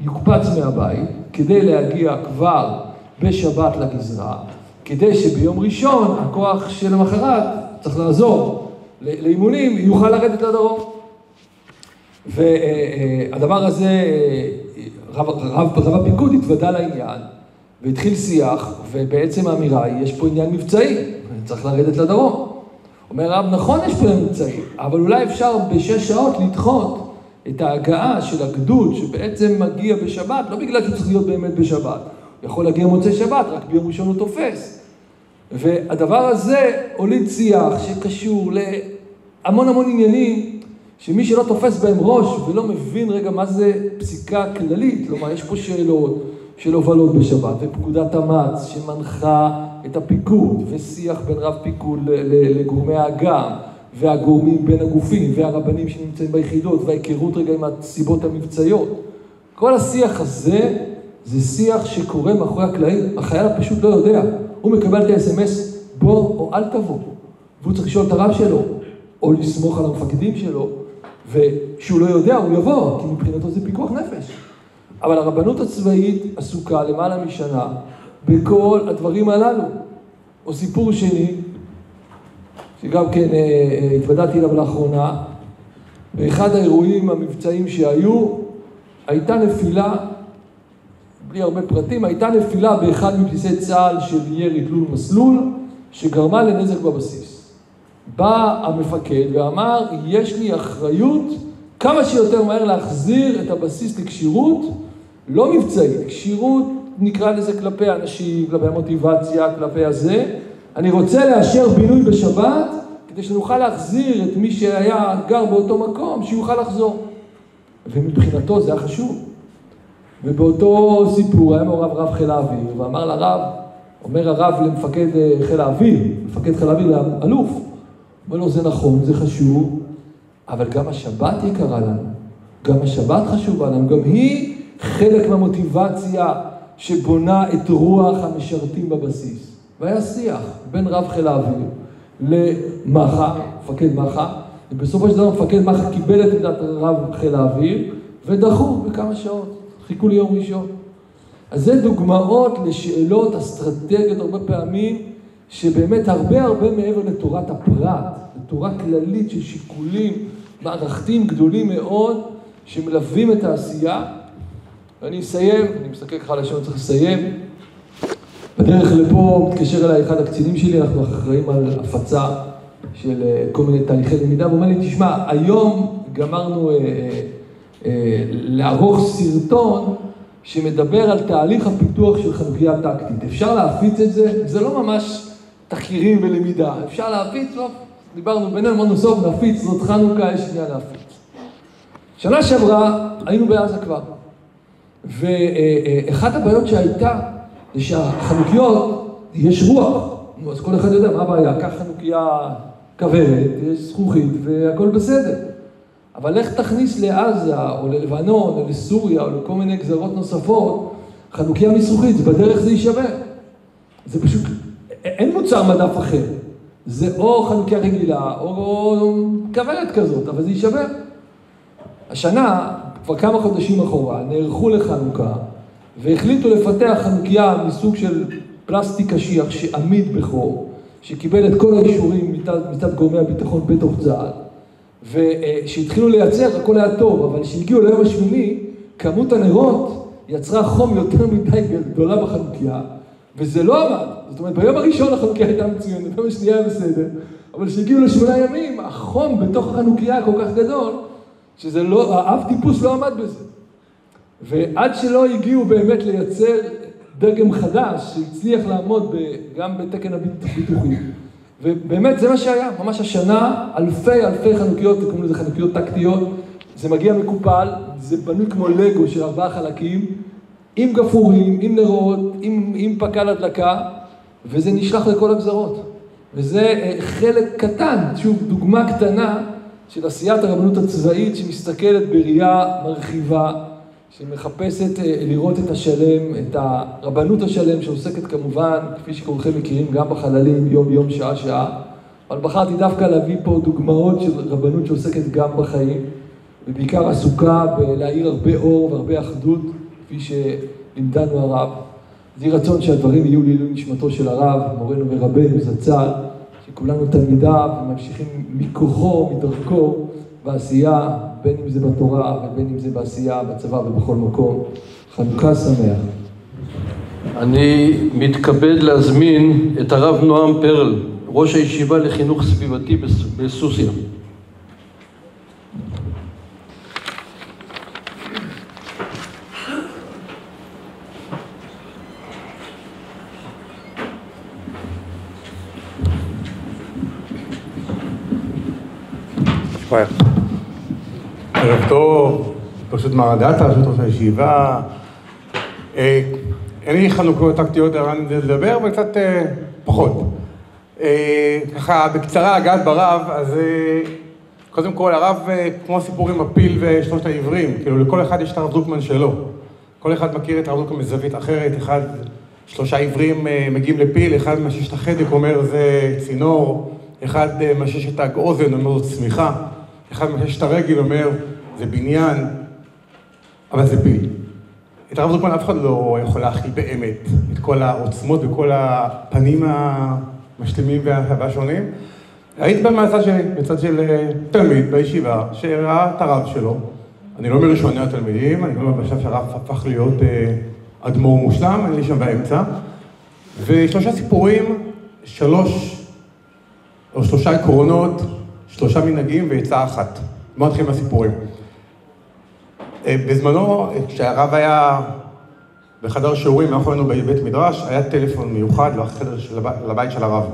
S3: יוקפץ מהבית, כדי להגיע כבר בשבת לגזרה, כדי שביום ראשון הכוח של המחרת צריך לעזור לאימונים, יוכל לרדת לדרום. והדבר הזה, רב הפיקוד התוודע לעניין, והתחיל שיח, ובעצם האמירה היא, יש פה עניין מבצעי, צריך לרדת לדרום. אומר רב, נכון יש פה עניין מבצעי, אבל אולי אפשר ב6 שעות לדחות את ההגעה של הגדוד, שבעצם מגיע בשבת, לא בגלל שהוא צריך להיות באמת בשבת, הוא יכול להגיע מוצאי שבת, רק ביום ראשון הוא תופס. והדבר הזה הוליד שיח שקשור להמון עניינים, שמי שלא תופס בהם ראש ולא מבין רגע מה זה פסיקה כללית, כלומר יש פה שאלות של הובלות בשבת ופקודת אמ"ץ שמנחה את הפיקוד ושיח בין רב פיקוד לגורמי האג"ם והגורמים בין הגופים והרבנים שנמצאים ביחידות וההיכרות רגע עם הסיבות המבצעיות. כל השיח הזה זה שיח שקורה מאחורי הקלעים, החייל הפשוט לא יודע, הוא מקבל את ה-SMS בוא או אל תבוא, והוא צריך לשאול את הרב שלו או לסמוך על המפקדים שלו, ושהוא לא יודע, הוא יבוא, כי מבחינתו זה פיקוח נפש. אבל הרבנות הצבאית עסוקה למעלה משנה בכל הדברים הללו. או סיפור שני, שגם כן התוודעתי אליו לאחרונה, באחד האירועים המבצעיים שהיו, הייתה נפילה, בלי הרבה פרטים, הייתה נפילה באחד מבסיסי צה"ל של ירי תלול מסלול, שגרמה לנזק בבסיס. בא המפקד ואמר, יש לי אחריות כמה שיותר מהר להחזיר את הבסיס לקשירות, לא מבצעית, קשירות נקרא לזה כלפי אנשים, כלפי המוטיבציה, כלפי הזה. אני רוצה לאשר בינוי בשבת, כדי שנוכל להחזיר את מי שהיה גר באותו מקום, שיוכל לחזור. ומבחינתו זה היה חשוב. ובאותו סיפור היה מעורב רב חיל האוויר, ואמר לרב, אומר הרב למפקד חיל האוויר, מפקד חיל האוויר לאלוף, אומר לו, זה נכון, זה חשוב, אבל גם השבת יקרה לנו, גם השבת חשובה לנו, גם היא חלק מהמוטיבציה שבונה את רוח המשרתים בבסיס. והיה שיח בין רב חיל האוויר למחה, מפקד מחה, ובסופו של דבר מפקד מחה קיבל את עמדת רב חיל האוויר, ודחו בכמה שעות, חיכו ליום ראשון. אז זה דוגמאות לשאלות אסטרטגיות הרבה פעמים, שבאמת הרבה מעבר לתורת הפרט, לתורה כללית של שיקולים מערכתיים גדולים מאוד, שמלווים את העשייה. ואני אסיים, אני מסתכל ככה לשם, צריך לסיים. בדרך לפה מתקשר אליי אחד הקצינים שלי, אנחנו אחראים על הפצה של כל מיני תהליכי למידה, והוא אומר לי, תשמע, היום גמרנו לערוך סרטון שמדבר על תהליך הפיתוח של חנוכיה טקטית. אפשר להפיץ את זה? זה לא ממש תחקירים ולמידה. אפשר להפיץ? לא. דיברנו בינינו, אמרנו סוף, נפיץ, זאת חנוכה, יש עניין להפיץ. שנה שעברה היינו בעזה כבר. ואחת הבעיות שהייתה, זה שהחנוכיות, יש רוח. אז כל אחד יודע מה הבעיה, כך חנוכיה כוורת, יש זכוכית והכל בסדר. אבל איך תכניס לעזה, או ללבנון, או לסוריה, או לכל מיני גזרות נוספות, חנוכיה מזכוכית, בדרך זה יישבר. זה פשוט, אין מוצר מדף אחר. זה או חנוכיה רגילה, או כוורת כזאת, אבל זה יישבר. השנה, כבר כמה חודשים אחורה, נערכו לחנוכה והחליטו לפתח חנוכיה מסוג של פלסטיק קשיח שעמיד בחור, שקיבל את כל האישורים מצד גורמי הביטחון בתוך צה"ל, ושהתחילו לייצר, הכל היה טוב, אבל כשהגיעו ליום השמיני, כמות הנרות יצרה חום יותר מדי גדולה בחנוכיה, וזה לא עמד. זאת אומרת, ביום הראשון החנוכיה הייתה מצוינת, ביום השנייה היה בסדר, אבל כשהגיעו ל8 ימים, החום בתוך החנוכיה היה כל כך גדול, שזה לא, אף טיפוס לא עמד בזה. ועד שלא הגיעו באמת לייצר דגם חדש, שהצליח לעמוד גם בתקן הביטוחי. ובאמת זה מה שהיה, ממש השנה, אלפי חנוכיות, קוראים לזה חנוכיות טקטיות, זה מגיע מקופל, זה בנוי כמו לגו של 4 חלקים, עם גפורים, עם נרות, עם פקל הדלקה, וזה נשלח לכל הגזרות. וזה חלק קטן, שוב, דוגמה קטנה של עשיית הרבנות הצבאית שמסתכלת בראייה מרחיבה, שמחפשת לראות את השלם, את הרבנות השלם שעוסקת כמובן, כפי שכולכם מכירים, גם בחללים, יום, שעה. אבל בחרתי דווקא להביא פה דוגמאות של רבנות שעוסקת גם בחיים, ובעיקר עסוקה בלהאיר הרבה אור והרבה אחדות, כפי שלימדנו הרב. זה רצון שהדברים יהיו לעילוי נשמתו של הרב, מורנו ורבנו זצ"ל, שכולנו תלמידיו וממשיכים מכוחו, מדרכו, בעשייה, בין אם זה בתורה ובין אם זה בעשייה, בצבא ובכל מקום. חנוכה שמח.
S1: אני מתכבד להזמין את הרב נועם פרל, ראש הישיבה לחינוך סביבתי בסוסיא.
S4: ערב טוב, פשוט מרדתה, פשוט ראש הישיבה. אין לי חנוכות טקטיות לדבר, אבל קצת פחות. ככה בקצרה הגעת ברב, אז קודם כל הרב כמו הסיפור עם הפיל ושלושת העברים, כאילו לכל אחד יש את הרב דרוקמן שלו. כל אחד מכיר את הרב דרוקמן מזווית אחרת, שלושה עברים מגיעים לפיל, אחד משש את החדק אומר זה צינור, אחד משש את האוזן אומר זה צמיחה, אחד משש את הרגל אומר זה בניין, אבל זה פיל. את הרב דרוקמן אף אחד לא יכול להכיל באמת את כל העוצמות וכל הפנים המשלימים והשונים. היית בצד של תלמיד בישיבה שראה את הרב שלו, אני לא מראשוני התלמידים, אני לא בשלב שהרב הפך להיות אדמו"ר מושלם, אני שם באמצע, ושלושה סיפורים, שלושה עקרונות, 3 מנהגים ועצה אחת. בואו נתחיל מהסיפורים. בזמנו, כשהרב היה בחדר שיעורים, אנחנו היינו בבית מדרש, היה טלפון מיוחד לחדר לבית של הרב.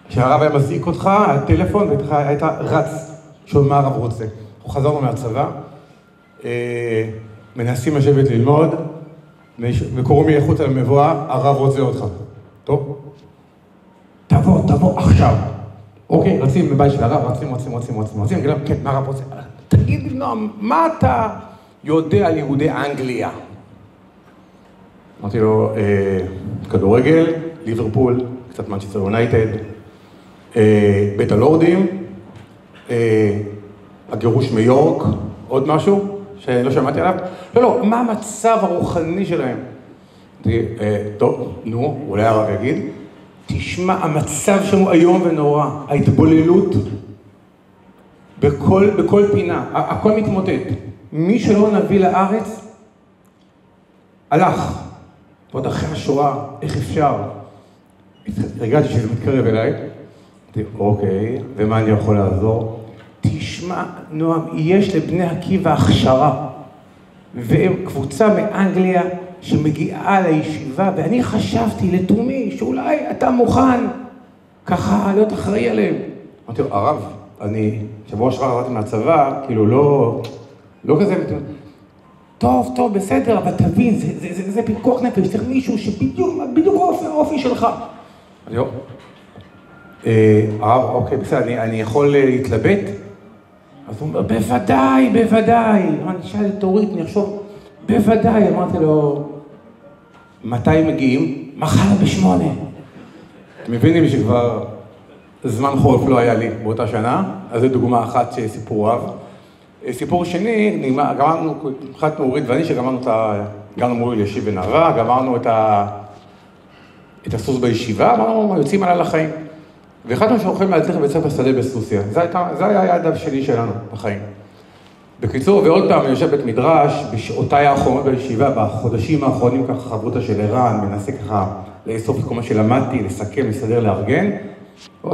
S4: כשהרב היה מזעיק אותך, היה טלפון והיית רץ שואל מה הרב רוצה. אנחנו חזרנו מהצבא, מנסים לשבת ללמוד, וקוראים לי החוצה למבואה, הרב רוצה אותך. טוב? תבוא עכשיו. אוקיי, רצים בבית של הרב, רצים, גלם, כן, מה הרב רוצה? תגיד לי, נועם, מה אתה יודע על יהודי אנגליה? אמרתי לו, כדורגל, ליברפול, קצת מנצ'סטר יונייטד, בית הלורדים, הגירוש מיורק, עוד משהו שלא שמעתי עליו? לא, מה המצב הרוחני שלהם? טוב, נו, אולי הרב יגיד, תשמע, המצב שלנו היום ונורא, ההתבוללות בכל פינה, הכל מתמוטט. מי שלא נביא לארץ, הלך. ועוד אחרי השואה, איך אפשר? הרגעתי שזה מתקרב אליי. אוקיי, ומה אני יכול לעזור? תשמע, נועם, יש לבני עקיבא הכשרה, והם קבוצה מאנגליה שמגיעה לישיבה, ואני חשבתי לתומי שאולי אתה מוכן ככה להיות אחראי עליהם. אמרתי לו, הרב, אני שבוע שעבר עברתי מהצבא, כאילו לא כזה, טוב, בסדר, אבל תבין, זה פיקוח נפש, צריך מישהו שבדיוק האופי שלך. אני לא, הרב, אוקיי, בסדר, אני יכול להתלבט? אז הוא אומר, בוודאי. אני שאל את אורית, אני אחשוב, בוודאי. אמרתי לו, מתי מגיעים? מחר ב8. אתם מבינים שכבר זמן חורף לא היה לי באותה שנה, אז זו דוגמה אחת שסיפור רב. סיפור שני, גמרנו, החלטנו אורית ואני שגמרנו את גם אמרו לי להשיב ונערה, גמרנו את הסוס בישיבה, אמרנו, יוצאים עליי לחיים. והחלטנו שאנחנו יכולים להצליח בית ספר שדה בסוסיה. זה היה היעד שלי שלנו בחיים. בקיצור, ועוד פעם, אני יושב בית מדרש, בשעותיי האחרונות בישיבה, בחודשים האחרונים ככה חברותה של ערן, מנסה ככה לאסוף כל מה שלמדתי, לסכם, לסדר, לארגן.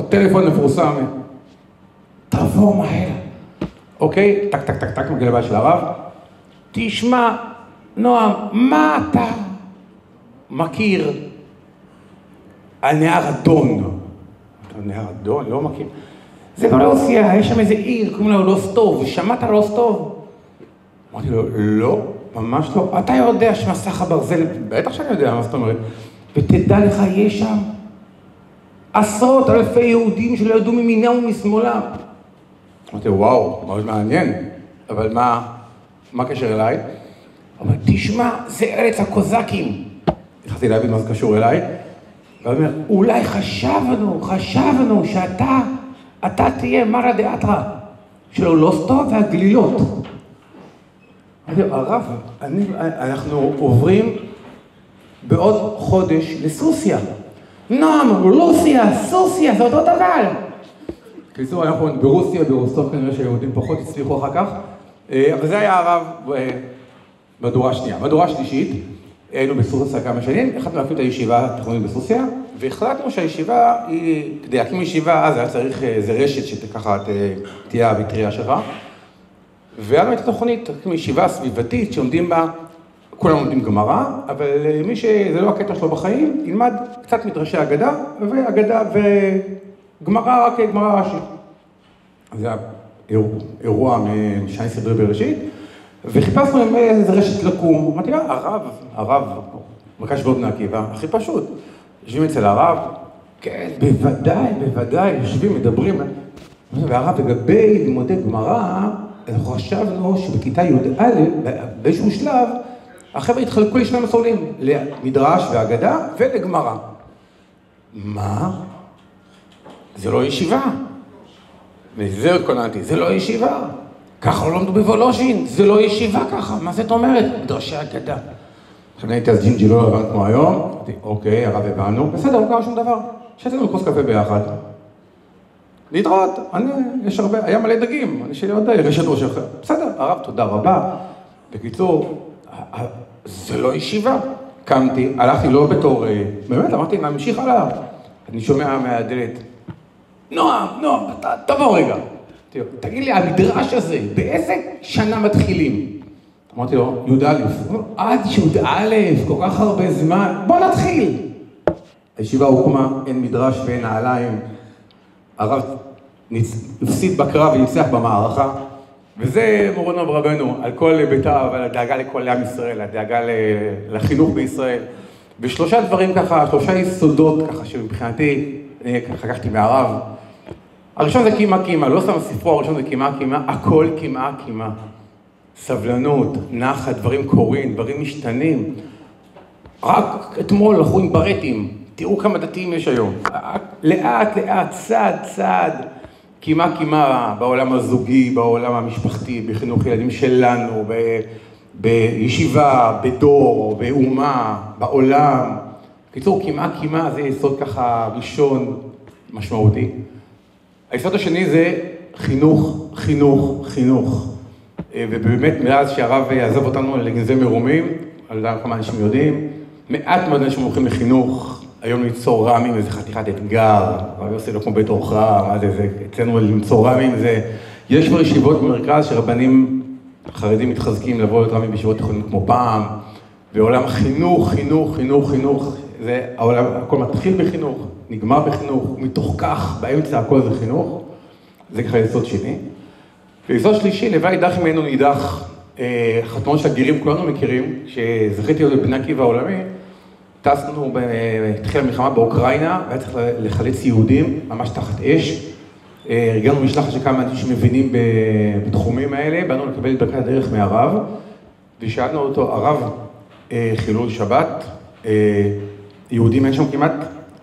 S4: טלפון מפורסם, תבוא מהר. אוקיי, טק, טק, טק, טק, מגיע לבית של הרב. תשמע, נועם, מה אתה מכיר על נהר אדון? נהר אדון, לא מכיר. זה לא רוסיה, יש שם איזה עיר, קוראים לה רוסטוב, שמעת על רוסטוב? אמרתי לו, לא, ממש לא. אתה יודע שמסך הברזל, בטח שאני יודע, מה זאת אומרת. ותדע לך, יש שם עשרות אלפי יהודים שלא ידעו ממינם ומשמאלם. אמרתי, וואו, מאוד מעניין, אבל מה הקשר אליי? אמרתי, תשמע, זה ארץ הקוזקים. התחלתי להבין מה זה קשור אליי. ואני אומר, אולי חשבנו שאתה תהיה מרא דאתרא של אולוסטוב והגלילות. אמרתי, הרב, אנחנו עוברים בעוד חודש לסוסיה. נועם, רוסיה, סוסיה, זה אותו דבר. קיצור, אנחנו ברוסיה, ברוסטוב כנראה שהיהודים פחות הצליחו אחר כך. אבל זה היה הרב בדורה השנייה. בדורה השלישית, היינו בסוסיה כמה שנים, החלטנו להקים את הישיבה התיכונית בסוסיה, והחלטנו שהישיבה היא, כדי להקים ישיבה, אז היה צריך איזה רשת שככה תהיה המטריה שלך. והיה לנו את התוכנית, להקים ישיבה סביבתית שעומדים בה, כולם עומדים גמרא, אבל מי שזה לא הקטע שלו בחיים, ילמד קצת מדרשי אגדה, וגמרא רק גמרא רש"י. זה היה אירוע משנה סדרי בראשית, וחיפשנו עם איזה רשת לקום. אמרתי, הרב, מרכז שבעות בני עקיבא, הכי פשוט. יושבים אצל הרב, כן, בוודאי, יושבים, מדברים. והרב, לגבי לימודי גמרא, אנחנו חשבנו שבכיתה י"א, באיזשהו שלב, החבר'ה התחלקו לשני מסלולים, למדרש ואגדה ולגמרא. מה? זה לא ישיבה. וזה התכוננתי, זה לא ישיבה. ככה לא למדו בוולוז'ין, זה לא ישיבה ככה, מה זאת אומרת? מדרשי אגדה. עכשיו הייתי אז ג'ינג'י לא הבנת כמו היום, אמרתי, אוקיי, הרב הבנו, בסדר, לא קרה שום דבר. שתנו כוס קפה ביחד. להתראות, יש הרבה, היה מלא דגים, אני שלי עוד רשת ראש אחר. בסדר, הרב, תודה רבה. בקיצור, זה לא ישיבה. קמתי, הלכתי לא בתור, באמת, אמרתי, נמשיך עליו. אני שומע מהדלת, נועם, תבוא רגע. תגיד לי, המדרש הזה, באיזה שנה מתחילים? אמרתי לו, י"א. עד י"א, כל כך הרבה זמן, בוא נתחיל. הישיבה הוקמה, אין מדרש ואין נעליים. הרב הפסיד בקרב וניצח במערכה, וזה מורנו ורבנו, על כל ביתיו, על הדאגה לכל עם ישראל, הדאגה לחינוך בישראל. ושלושה דברים ככה, שלושה יסודות ככה, שמבחינתי, אני ככה לקחתי מהרב. הראשון זה קימה, לא סתם הספרו, הראשון זה קימה, הכל קימה. סבלנות, נחת, דברים קורים, דברים משתנים. רק אתמול הלכו עם ברטים, תראו כמה דתיים יש היום. לאט, צעד, קימה בעולם הזוגי, בעולם המשפחתי, בחינוך ילדים שלנו, בישיבה, בדור, באומה, בעולם. בקיצור, קימה זה יסוד ככה ראשון משמעותי. היסוד השני זה חינוך. ובאמת מאז שהרב עזב אותנו לגנזי מרומים, אני יודע כמה אנשים יודעים, מעט מאוד אנשים הולכים לחינוך, היום ליצור רמים, איזה חתיכת אתגר, הרב עושה לא כמו בית אורחה, מה זה, אצלנו למצוא רמים, יש כבר ישיבות במרכז שרבנים חרדים מתחזקים לבוא להיות רמים בישיבות תיכוניות כמו פעם, ועולם חינוך, זה העולם, הכל מתחיל בחינוך, נגמר בחינוך, מתוך כך, באמצע הכל זה חינוך, זה ככה יסוד שני. ויסוד שלישי, לוואי דח ממנו נידח, חתמון של הגירים כולנו מכירים, שזכיתי להיות בבני עקיבא העולמי, טסנו, התחילה המלחמה באוקראינה, והיה צריך לחלץ יהודים, ממש תחת אש. הגענו משלחת של כמה אנשים שמבינים בתחומים האלה, באנו לקבל את ברכת הדרך מהרב, ושאלנו אותו, הרב, חילול שבת, יהודים אין שם כמעט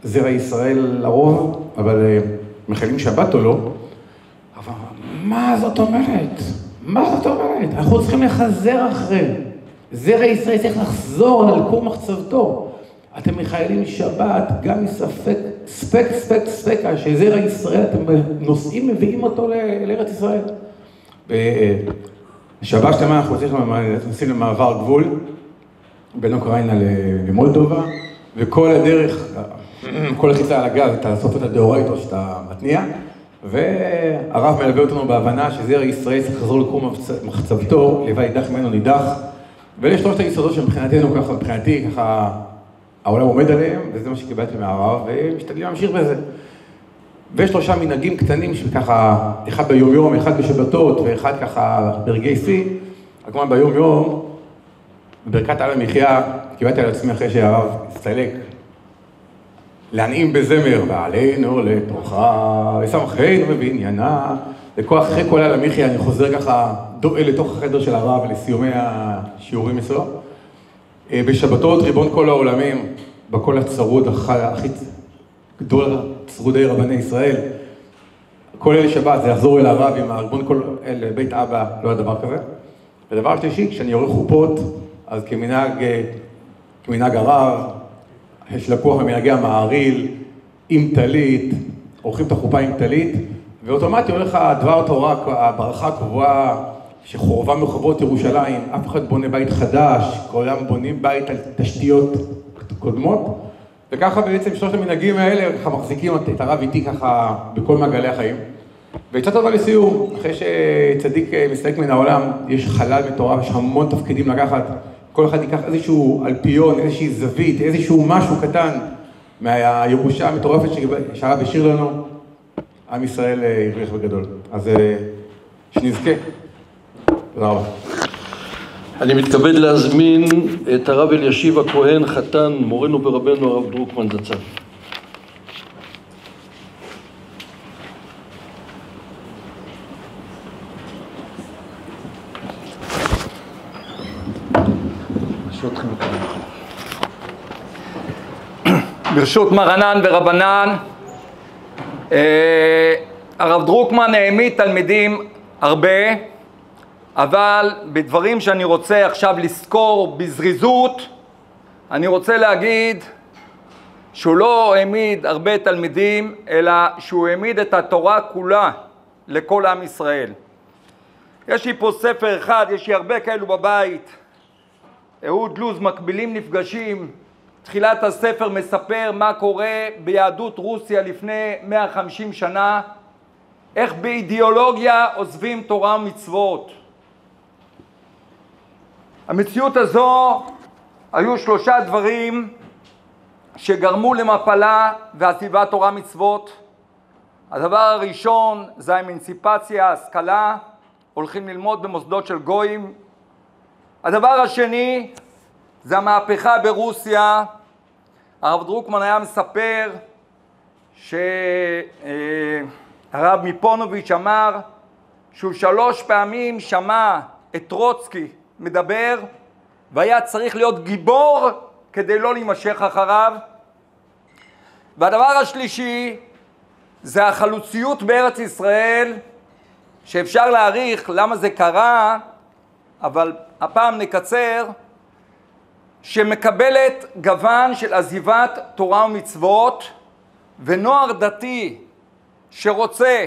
S4: זרע ישראל לרוב, אבל מחללים שבת או לא? אבל מה זאת אומרת? אנחנו צריכים לחזר אחרי. זרע ישראל צריך לחזור על כור מחצבתו. אתם מחיילים שבת, גם מספק, ספק, שזרע ישראל, אתם נוסעים, מביאים אותו לארץ ישראל. בשבת שלמה אנחנו נוסעים למעבר גבול, בין אוקראינה למולדובה, וכל הדרך, כל החיצה על הגז, אתה לאסוף את הדאורייתו שאתה מתניע, והרב מלווה אותנו בהבנה שזרע ישראל צריך לחזור לכור מחצבתו, לבל יידח ממנו נידח, ואלה שלושת היסודות שמבחינתנו ככה, מבחינתי ככה, העולם עומד עליהם, וזה מה שקיבלתי מהרב, ומשתדלים להמשיך בזה. ויש שלושה מנהגים קטנים שככה, אחד ביום-יום, אחד בשבתות, ואחד ככה ברגעי שיא. כמובן ביום-יום, בברכת על המחיה, קיבלתי על עצמי אחרי שהרב הסתלק, להנעים בזמר, ועלינו לתוכה, ושמחנו בבניינה, וכוח אחרי כל על המחיה, אני חוזר ככה, דואל לתוך החדר של הרב, לסיומי השיעורים אצלו. בשבתות, ריבון כל העולמים, בכל הצרוד, הכי גדול צרודי רבני ישראל, כל אלה שבת, זה יחזור אל הרב עם הריבון כל אל בית אבא, לא היה דבר כזה. ודבר שלישי, כשאני יורד חופות, אז כמנהג הרב, יש לקוח ממנהגי המעריל, עם טלית, עורכים את החופה עם טלית, ואוטומטי הולך דבר תורה, הברכה הקבועה, שחורבה מחורבות ירושלים, אף אחד בונה בית חדש, כולם בונים בית על תשתיות קודמות, וככה בעצם שלושת המנהגים האלה ככה מחזיקים את הרב איתי ככה בכל מעגלי החיים. ויצאת טובה לסיום, אחרי שצדיק מסתלק מן העולם, יש חלל מטורף, יש המון תפקידים לקחת, כל אחד ייקח איזשהו אלפיון, איזושהי זווית, איזשהו משהו קטן מהירושה המטורפת שהרב השאיר לנו, עם ישראל ירוויח בגדול. אז שנזכה. תודה רבה.
S1: אני מתכבד להזמין את הרב אלישיב הכהן, חתן מורנו ורבנו הרב דרוקמן זצ"ל.
S5: ברשות מרנן ורבנן, הרב דרוקמן העמיד תלמידים הרבה, אבל בדברים שאני רוצה עכשיו לזכור בזריזות, אני רוצה להגיד שהוא לא העמיד הרבה תלמידים, אלא שהוא העמיד את התורה כולה לכל עם ישראל. יש לי פה ספר אחד, יש לי הרבה כאלו בבית, אהוד לוז, מקבילים נפגשים. תחילת הספר מספר מה קורה ביהדות רוסיה לפני 150 שנה, איך באידיאולוגיה עוזבים תורה ומצוות. המציאות הזו, היו שלושה דברים שגרמו למפלה ועזיבת תורה מצוות. הדבר הראשון זה האמנציפציה, ההשכלה, הולכים ללמוד במוסדות של גויים. הדבר השני זה המהפכה ברוסיה. הרב דרוקמן היה מספר שהרב מיפונוביץ' אמר שהוא 3 פעמים שמע את טרוצקי מדבר, והיה צריך להיות גיבור כדי לא להימשך אחריו. והדבר השלישי זה החלוציות בארץ ישראל, שאפשר להעריך למה זה קרה, אבל הפעם נקצר, שמקבלת גוון של עזיבת תורה ומצוות, ונוער דתי שרוצה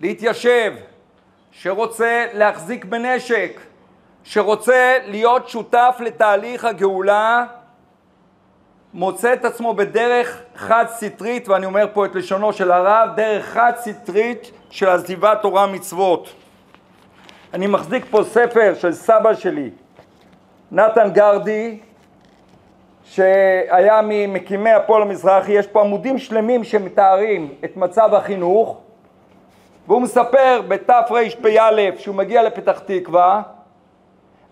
S5: להתיישב, שרוצה להחזיק בנשק, שרוצה להיות שותף לתהליך הגאולה, מוצא את עצמו בדרך חד סטרית, ואני אומר פה את לשונו של הרב, דרך חד סטרית של עזיבת תורה ומצוות. אני מחזיק פה ספר של סבא שלי, נתן גרדי, שהיה ממקימי הפועל המזרחי. יש פה עמודים שלמים שמתארים את מצב החינוך, והוא מספר בתרפ"א שהוא מגיע לפתח תקווה,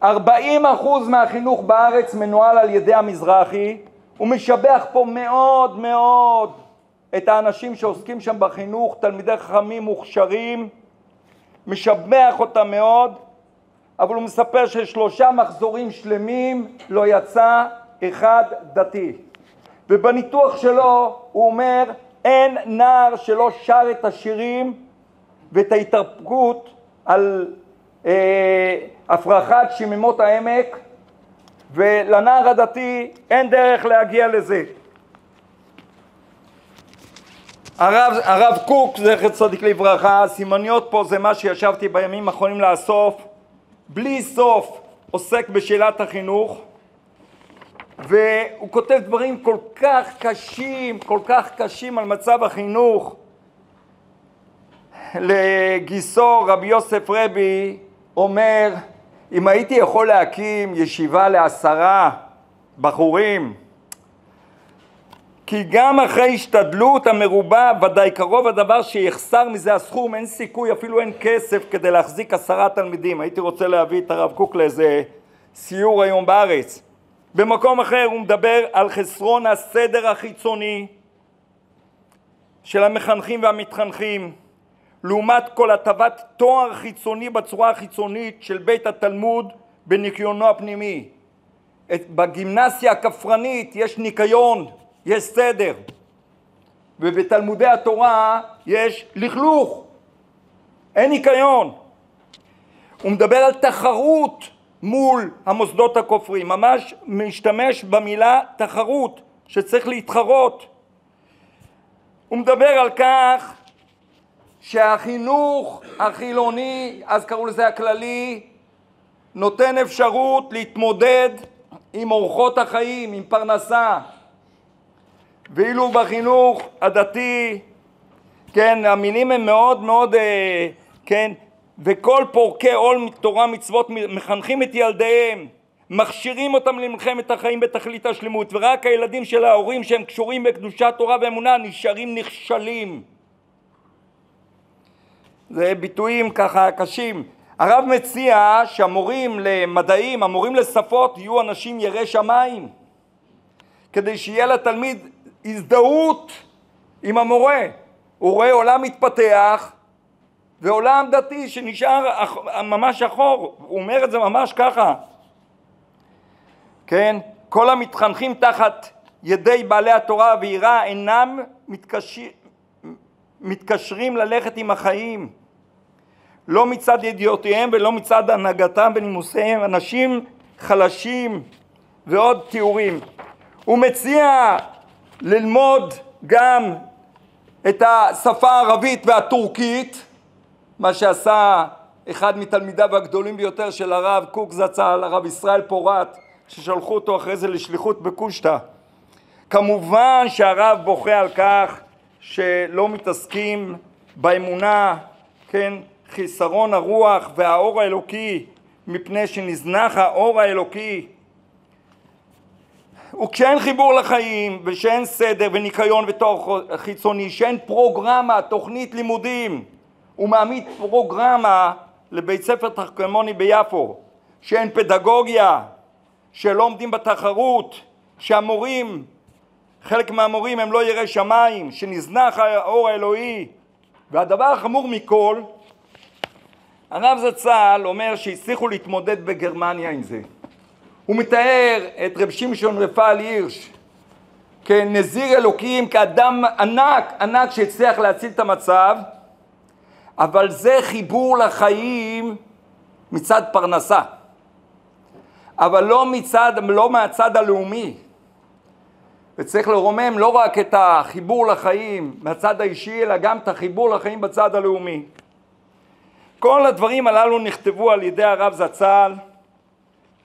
S5: 40% מהחינוך בארץ מנוהל על ידי המזרחי. הוא משבח פה מאוד מאוד את האנשים שעוסקים שם בחינוך, תלמידי חכמים מוכשרים, משבח אותם מאוד, אבל הוא מספר ש3 מחזורים שלמים לא יצא אחד דתי. ובניתוח שלו הוא אומר, אין נער שלא שר את השירים ואת ההתרפקות על הפרחת שממות העמק, ולנער הדתי אין דרך להגיע לזה. הרב קוק, זכר צדיק לברכה, סימניות פה זה מה שישבתי בימים האחרונים לאסוף, בלי סוף עוסק בשאלת החינוך, והוא כותב דברים כל כך קשים על מצב החינוך. לגיסו רבי יוסף רבי אומר, אם הייתי יכול להקים ישיבה ל10 בחורים, כי גם אחרי השתדלות המרובה, ודאי קרוב הדבר שיחסר מזה הסכום, אין סיכוי, אפילו אין כסף כדי להחזיק 10 תלמידים. הייתי רוצה להביא את הרב קוק לאיזה סיור היום בארץ. במקום אחר הוא מדבר על חסרון הסדר החיצוני של המחנכים והמתחנכים, לעומת כל הטבת תואר חיצוני בצורה החיצונית של בית התלמוד בניקיונו הפנימי. בגימנסיה הכפרנית יש ניקיון, יש סדר, ובתלמודי התורה יש לכלוך, אין ניקיון. הוא מדבר על תחרות מול המוסדות הכופרים, ממש משתמש במילה תחרות, שצריך להתחרות. הוא מדבר על כך שהחינוך החילוני, אז קראו לזה הכללי, נותן אפשרות להתמודד עם אורחות החיים, עם פרנסה. ואילו בחינוך הדתי, כן, המילים הם מאוד מאוד, כן, וכל פורקי עול תורה מצוות מחנכים את ילדיהם, מכשירים אותם למלחמת החיים בתכלית השלמות, ורק הילדים של ההורים שהם קשורים בקדושת תורה ואמונה נשארים נכשלים. זה ביטויים ככה קשים. הרב מציע שהמורים למדעים, המורים לשפות, יהיו אנשים יראי שמיים, כדי שיהיה לתלמיד הזדהות עם המורה. הוא רואה עולם מתפתח ועולם דתי שנשאר ממש אחור. הוא אומר את זה ממש ככה. כן? כל המתחנכים תחת ידי בעלי התורה ויראה אינם מתקשרים ללכת עם החיים, לא מצד ידיעותיהם ולא מצד הנהגתם ונימוסיהם, אנשים חלשים ועוד תיאורים. הוא מציע ללמוד גם את השפה הערבית והטורקית, מה שעשה אחד מתלמידיו הגדולים ביותר של הרב קוק זצ"ל, הרב ישראל פורת, ששלחו אותו אחרי זה לשליחות בקושטא. כמובן שהרב בוכה על כך שלא מתעסקים באמונה, כן, חיסרון הרוח והאור האלוקי, מפני שנזנח האור האלוקי. וכשאין חיבור לחיים ושאין סדר וניקיון ותואר חיצוני, שאין פרוגרמה, תוכנית לימודים, הוא מעמיד פרוגרמה לבית ספר תחכמוני ביפו, שאין פדגוגיה, שלא עומדים בתחרות, שהמורים, חלק מהמורים הם לא יראי שמיים, שנזנח האור האלוהי. והדבר החמור מכל, הרב זצ"ל אומר שהצליחו להתמודד בגרמניה עם זה. הוא מתאר את רב שמשון רפאל הירש כנזיר אלוקים, כאדם ענק שהצליח להציל את המצב, אבל זה חיבור לחיים מצד פרנסה, אבל לא מהצד הלאומי. וצריך לרומם לא רק את החיבור לחיים מהצד האישי, אלא גם את החיבור לחיים בצד הלאומי. כל הדברים הללו נכתבו על ידי הרב זצ"ל.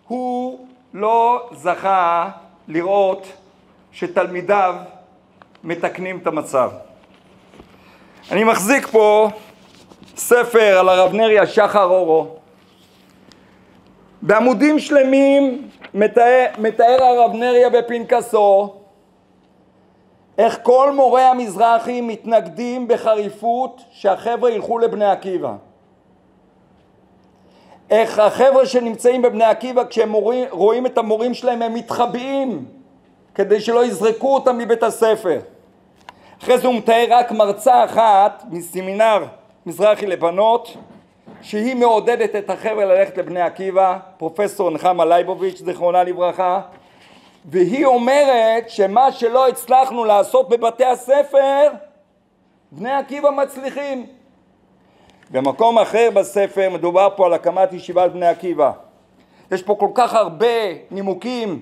S5: הוא לא זכה לראות שתלמידיו מתקנים את המצב. אני מחזיק פה ספר על הרב נריה שחר אורו. בעמודים שלמים מתאר הרב נריה בפנקסו איך כל מורי המזרחי מתנגדים בחריפות שהחבר'ה ילכו לבני עקיבא. איך החבר'ה שנמצאים בבני עקיבא, כשהם רואים את המורים שלהם, הם מתחבאים כדי שלא יזרקו אותם מבית הספר. אחרי זה הוא מתאר רק מרצה אחת מסמינר מזרחי לבנות, שהיא מעודדת את החבר'ה ללכת לבני עקיבא, פרופסור נחמה לייבוביץ' זיכרונה לברכה, והיא אומרת שמה שלא הצלחנו לעשות בבתי הספר, בני עקיבא מצליחים. במקום אחר בספר מדובר פה על הקמת ישיבת בני עקיבא. יש פה כל כך הרבה נימוקים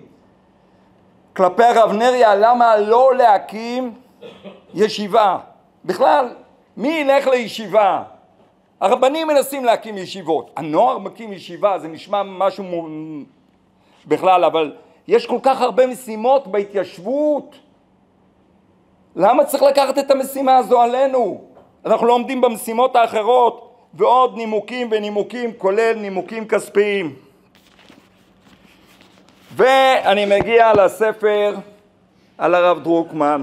S5: כלפי הרב נריה, למה לא להקים ישיבה. בכלל, מי ילך לישיבה? הרבנים מנסים להקים ישיבות, הנוער מקים ישיבה, זה נשמע משהו בכלל, אבל יש כל כך הרבה משימות בהתיישבות. למה צריך לקחת את המשימה הזו עלינו? אנחנו לא עומדים במשימות האחרות, ועוד נימוקים ונימוקים, כולל נימוקים כספיים. ואני מגיע לספר על הרב דרוקמן,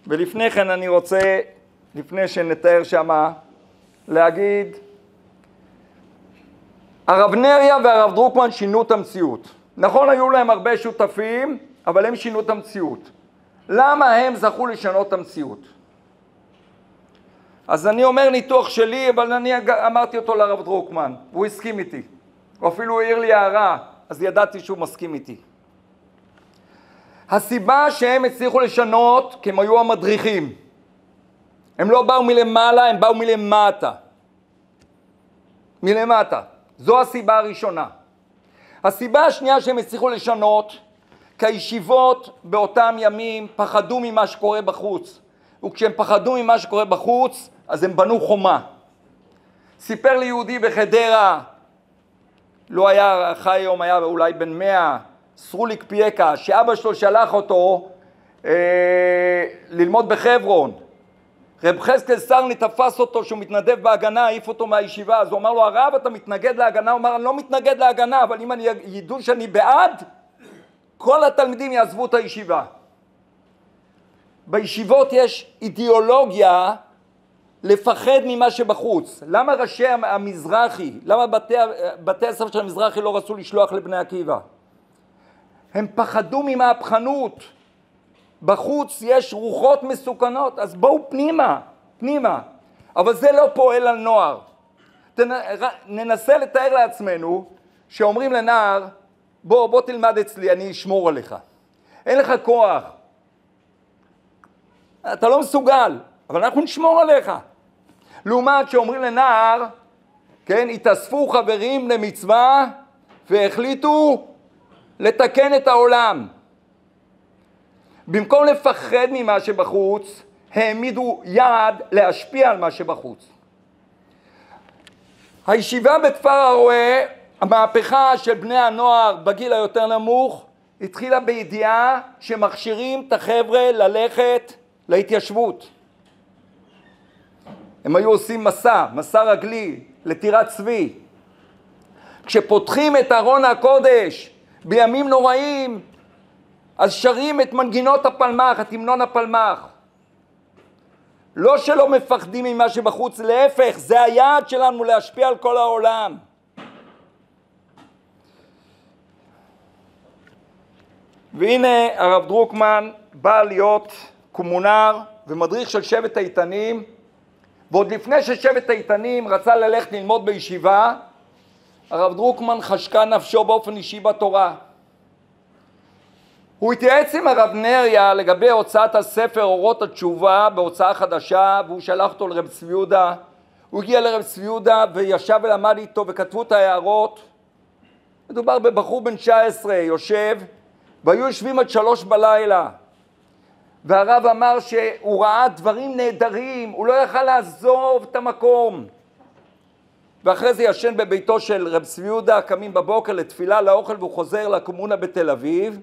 S5: ולפני כן אני רוצה, לפני שנתאר שמה, להגיד, הרב נריה והרב דרוקמן שינו את המציאות. נכון, היו להם הרבה שותפים, אבל הם שינו את המציאות. למה הם זכו לשנות את המציאות? אז אני אומר ניתוח שלי, אבל אני אמרתי אותו לרב דרוקמן, והוא הסכים איתי. הוא אפילו העיר לי הערה, אז ידעתי שהוא מסכים איתי. הסיבה שהם הצליחו לשנות, כי הם היו המדריכים. הם לא באו מלמעלה, הם באו מלמטה. מלמטה. זו הסיבה הראשונה. הסיבה השנייה שהם הצליחו לשנות, כי הישיבות באותם ימים פחדו ממה שקורה בחוץ. וכשהם פחדו ממה שקורה בחוץ, אז הם בנו חומה. סיפר לי יהודי בחדרה, לא היה חי היום, היה אולי בן 100, סרוליק פייקה, שאבא שלו שלח אותו ללמוד בחברון. רב חזקאל סרני תפס אותו שהוא מתנדב בהגנה, העיף אותו מהישיבה, אז הוא אמר לו, הרב, אתה מתנגד להגנה? הוא אמר, אני לא מתנגד להגנה, אבל אם אני ידעו שאני בעד, כל התלמידים יעזבו את הישיבה. בישיבות יש אידיאולוגיה לפחד ממה שבחוץ. למה ראשי המזרחי, למה בתי הספר של המזרחי לא רצו לשלוח לבני עקיבא? הם פחדו ממהפכנות. בחוץ יש רוחות מסוכנות, אז בואו פנימה, פנימה. אבל זה לא פועל על נוער. ננסה לתאר לעצמנו שאומרים לנער, בוא תלמד אצלי, אני אשמור עליך. אין לך כוח. אתה לא מסוגל, אבל אנחנו נשמור עליך. לעומת שאומרים לנער, כן, התאספו חברים למצווה והחליטו לתקן את העולם. במקום לפחד ממה שבחוץ, העמידו יד להשפיע על מה שבחוץ. הישיבה בכפר הרועה, המהפכה של בני הנוער בגיל היותר נמוך, התחילה בידיעה שמכשירים את החבר'ה ללכת להתיישבות. הם היו עושים מסע רגלי, לטירת צבי. כשפותחים את ארון הקודש בימים נוראים, אז שרים את מנגינות הפלמח, את המנון הפלמח. לא שלא מפחדים ממה שבחוץ, להפך, זה היעד שלנו להשפיע על כל העולם. והנה הרב דרוקמן בא להיות קומונר ומדריך של שבט האיתנים, ועוד לפני ששבט האיתנים רצה ללכת ללמוד בישיבה, הרב דרוקמן חשקה נפשו באופן אישי בתורה. הוא התייעץ עם הרב נריה לגבי הוצאת הספר אורות התשובה בהוצאה חדשה, והוא שלח אותו לרב צבי יהודה. הוא הגיע לרב צבי יהודה וישב ולמד איתו וכתבו את ההערות. מדובר בבחור בן 19, יושב, והיו יושבים עד 3 בלילה. והרב אמר שהוא ראה דברים נהדרים, הוא לא יכל לעזוב את המקום. ואחרי זה ישן בביתו של רב צבי יהודה, קמים בבוקר לתפילה, לאוכל, והוא חוזר לקומונה בתל אביב.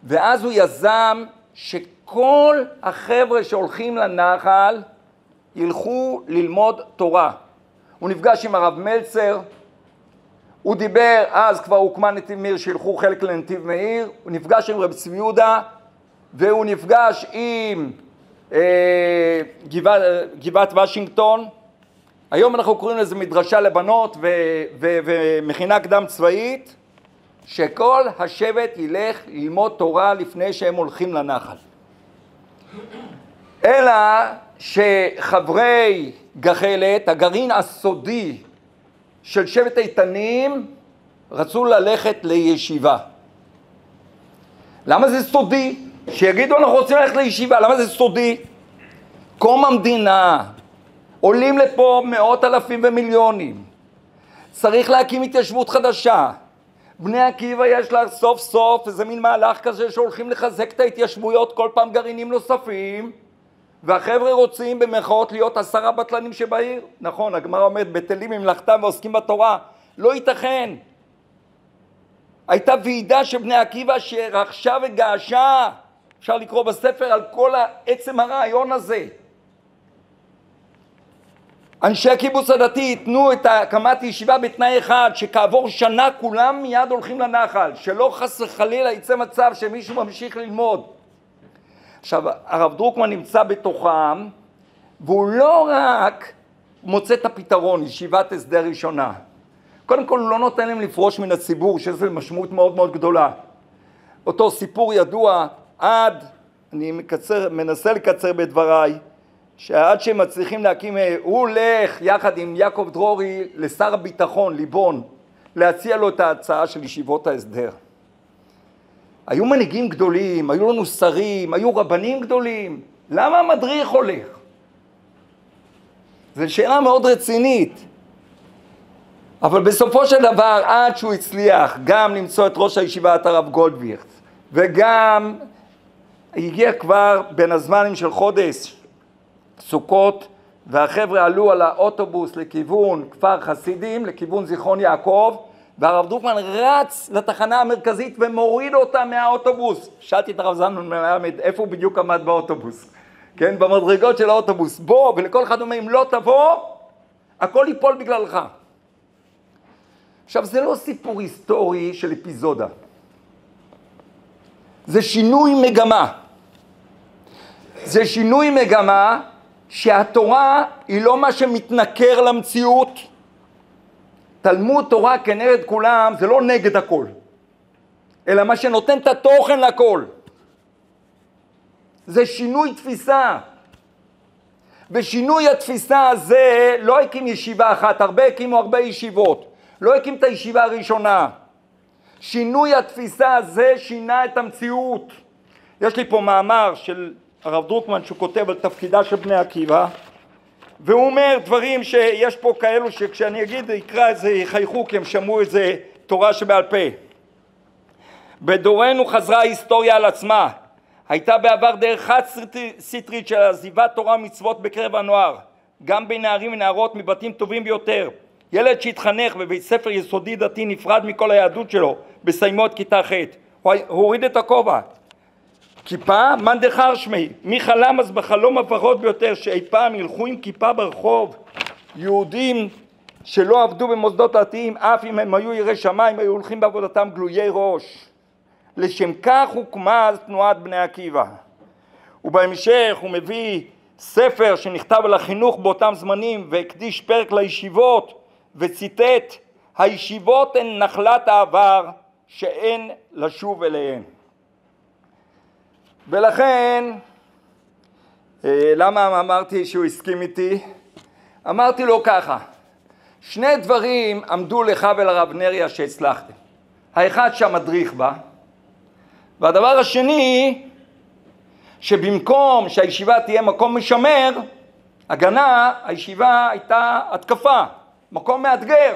S5: ואז הוא יזם שכל החבר'ה שהולכים לנחל ילכו ללמוד תורה. הוא נפגש עם הרב מלצר, הוא דיבר, אז כבר הוקמה נתיב מאיר שילכו חלק לנתיב מאיר, הוא נפגש עם רב צבי יהודה, והוא נפגש עם גבעת וושינגטון. היום אנחנו קוראים לזה מדרשה לבנות ומכינה קדם צבאית, שכל השבט ילך ללמוד תורה לפני שהם הולכים לנחל. אלא שחברי גחלת, הגרעין הסודי של שבט האיתנים, רצו ללכת לישיבה. למה זה סודי? שיגידו אנחנו רוצים ללכת לישיבה, למה זה סודי? קום המדינה, עולים לפה 100,000 ומיליונים. צריך להקים התיישבות חדשה. בני עקיבא יש לה סוף סוף איזה מין מהלך כזה שהולכים לחזק את ההתיישבויות, כל פעם גרעינים נוספים, והחבר'ה רוצים במרכאות להיות 10 בטלנים שבעיר. נכון, הגמרא אומרת, בטלים ממלאכתם ועוסקים בתורה. לא ייתכן. הייתה ועידה של בני עקיבא שרכשה וגעשה, אפשר לקרוא בספר על כל עצם הרעיון הזה. אנשי הקיבוץ הדתי ייתנו את הקמת ישיבה בתנאי אחד, שכעבור שנה כולם מיד הולכים לנחל, שלא חס וחלילה יצא מצב שמישהו ממשיך ללמוד. עכשיו, הרב דרוקמן נמצא בתוכם, והוא לא רק מוצא את הפתרון, ישיבת הסדר ראשונה. קודם כל הוא לא נותן להם לפרוש מן הציבור, שזה משמעות מאוד מאוד גדולה. אותו סיפור ידוע אני מנסה לקצר בדבריי, שעד שהם מצליחים להקים, הוא הולך יחד עם יעקב דרורי לשר הביטחון, ליבון, להציע לו את ההצעה של ישיבות ההסדר. היו מנהיגים גדולים, היו לנו שרים, היו רבנים גדולים. למה המדריך הולך? זו שאלה מאוד רצינית. אבל בסופו של דבר, עד שהוא הצליח גם למצוא את ראש הישיבה, את הרב גולדווירט, וגם הגיע כבר בין הזמנים של חודש סוכות, והחבר'ה עלו על האוטובוס לכיוון כפר חסידים, לכיוון זיכרון יעקב, והרב דרוקמן רץ לתחנה המרכזית ומוריד אותה מהאוטובוס. שאלתי את הרב זלמן מלמד, איפה הוא בדיוק עמד באוטובוס? כן, במדרגות של האוטובוס. בוא, ולכל אחד אומר, אם לא תבוא, הכל ייפול בגללך. עכשיו, זה לא סיפור היסטורי של אפיזודה. זה שינוי מגמה. זה שינוי מגמה שהתורה היא לא מה שמתנכר למציאות. תלמוד תורה כנגד כולם זה לא נגד הכל, אלא מה שנותן את התוכן לכל. זה שינוי תפיסה. ושינוי התפיסה הזה לא הקים ישיבה אחת, הקימו הרבה ישיבות. לא הקים את הישיבה הראשונה. שינוי התפיסה הזה שינה את המציאות. יש לי פה מאמר של הרב דרוקמן שהוא כותב על תפקידה של בני עקיבא, והוא אומר דברים שיש פה כאלו שכשאני אקרא את זה יחייכו, כי הם שמעו את זה תורה שבעל פה. בדורנו חזרה ההיסטוריה על עצמה. הייתה בעבר דרך חד סטרית של עזיבת תורה ומצוות בקרב הנוער, גם בין נערים ונערות מבתים טובים ביותר. ילד שהתחנך בבית ספר יסודי דתי נפרד מכל היהדות שלו בסיימו את כיתה ח', הוא הוריד את הכובע. כיפה, מאן דכר שמי, מי חלם אז בחלום הוורוד ביותר שאי פעם ילכו עם כיפה ברחוב? יהודים שלא עבדו במוסדות דתיים, אף אם הם היו יראי שמיים, היו הולכים בעבודתם גלויי ראש. לשם כך הוקמה תנועת בני עקיבא. ובהמשך הוא מביא ספר שנכתב על החינוך באותם זמנים והקדיש פרק לישיבות וציטט, הישיבות הן נחלת העבר שאין לשוב אליהן. ולכן, למה אמרתי שהוא הסכים איתי? אמרתי לו ככה, שני דברים עמדו לך ולרב נריה שהצלחתם. האחד שהמדריך בה, והדבר השני, שבמקום שהישיבה תהיה מקום משמר, הגנה, הישיבה הייתה התקפה, מקום מאתגר.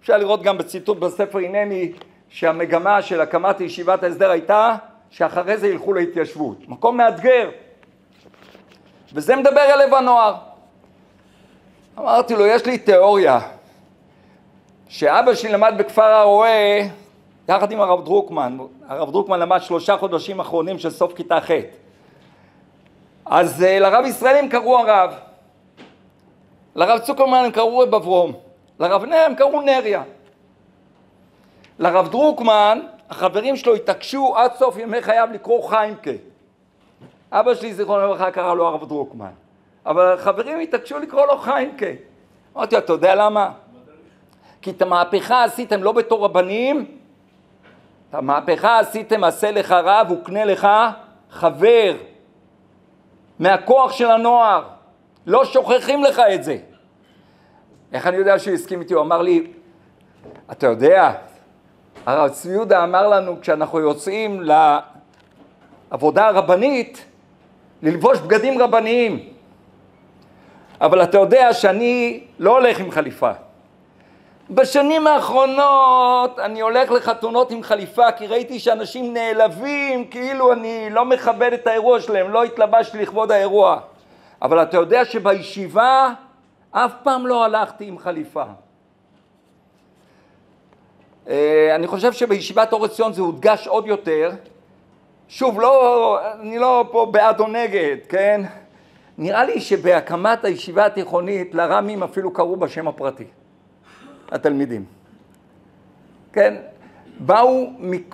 S5: אפשר לראות גם בציטוט בספר הנני, שהמגמה של הקמת ישיבת ההסדר הייתה, שאחרי זה ילכו להתיישבות. מקום מאתגר. וזה מדבר אליו הנוער. אמרתי לו, יש לי תיאוריה, שאבא שלי למד בכפר הרועה, יחד עם הרב דרוקמן. הרב דרוקמן למד 3 חודשים אחרונים של סוף כיתה ח'. אז לרב ישראל הם קראו הרב. לרב צוקרמן הם קראו רב אברום. לרב נריה הם קראו נריה. לרב דרוקמן, החברים שלו התעקשו עד סוף ימי חייו לקרוא חיימקה. אבא שלי זיכרונו לברכה קרא לו הרב דרוקמן. אבל החברים התעקשו לקרוא לו חיימקה. אמרתי, אתה יודע למה? כי את המהפכה עשיתם לא בתור רבנים, את המהפכה עשיתם עשה לך רב וקנה לך חבר. מהכוח של הנוער. לא שוכחים לך את זה. איך אני יודע שהוא הסכים איתי? הוא אמר לי, אתה יודע, הרב צבי יהודה אמר לנו כשאנחנו יוצאים לעבודה הרבנית, ללבוש בגדים רבניים. אבל אתה יודע שאני לא הולך עם חליפה. בשנים האחרונות אני הולך לחתונות עם חליפה, כי ראיתי שאנשים נעלבים, כאילו אני לא מכבד את האירוע שלהם, לא התלבשתי לכבוד האירוע. אבל אתה יודע שבישיבה אף פעם לא הלכתי עם חליפה. אני חושב שבישיבת אור עציון זה הודגש עוד יותר. שוב, אני לא פה בעד או נגד, כן? נראה לי שבהקמת הישיבה התיכונית לרמים אפילו קראו בשם הפרטי, התלמידים. כן? באו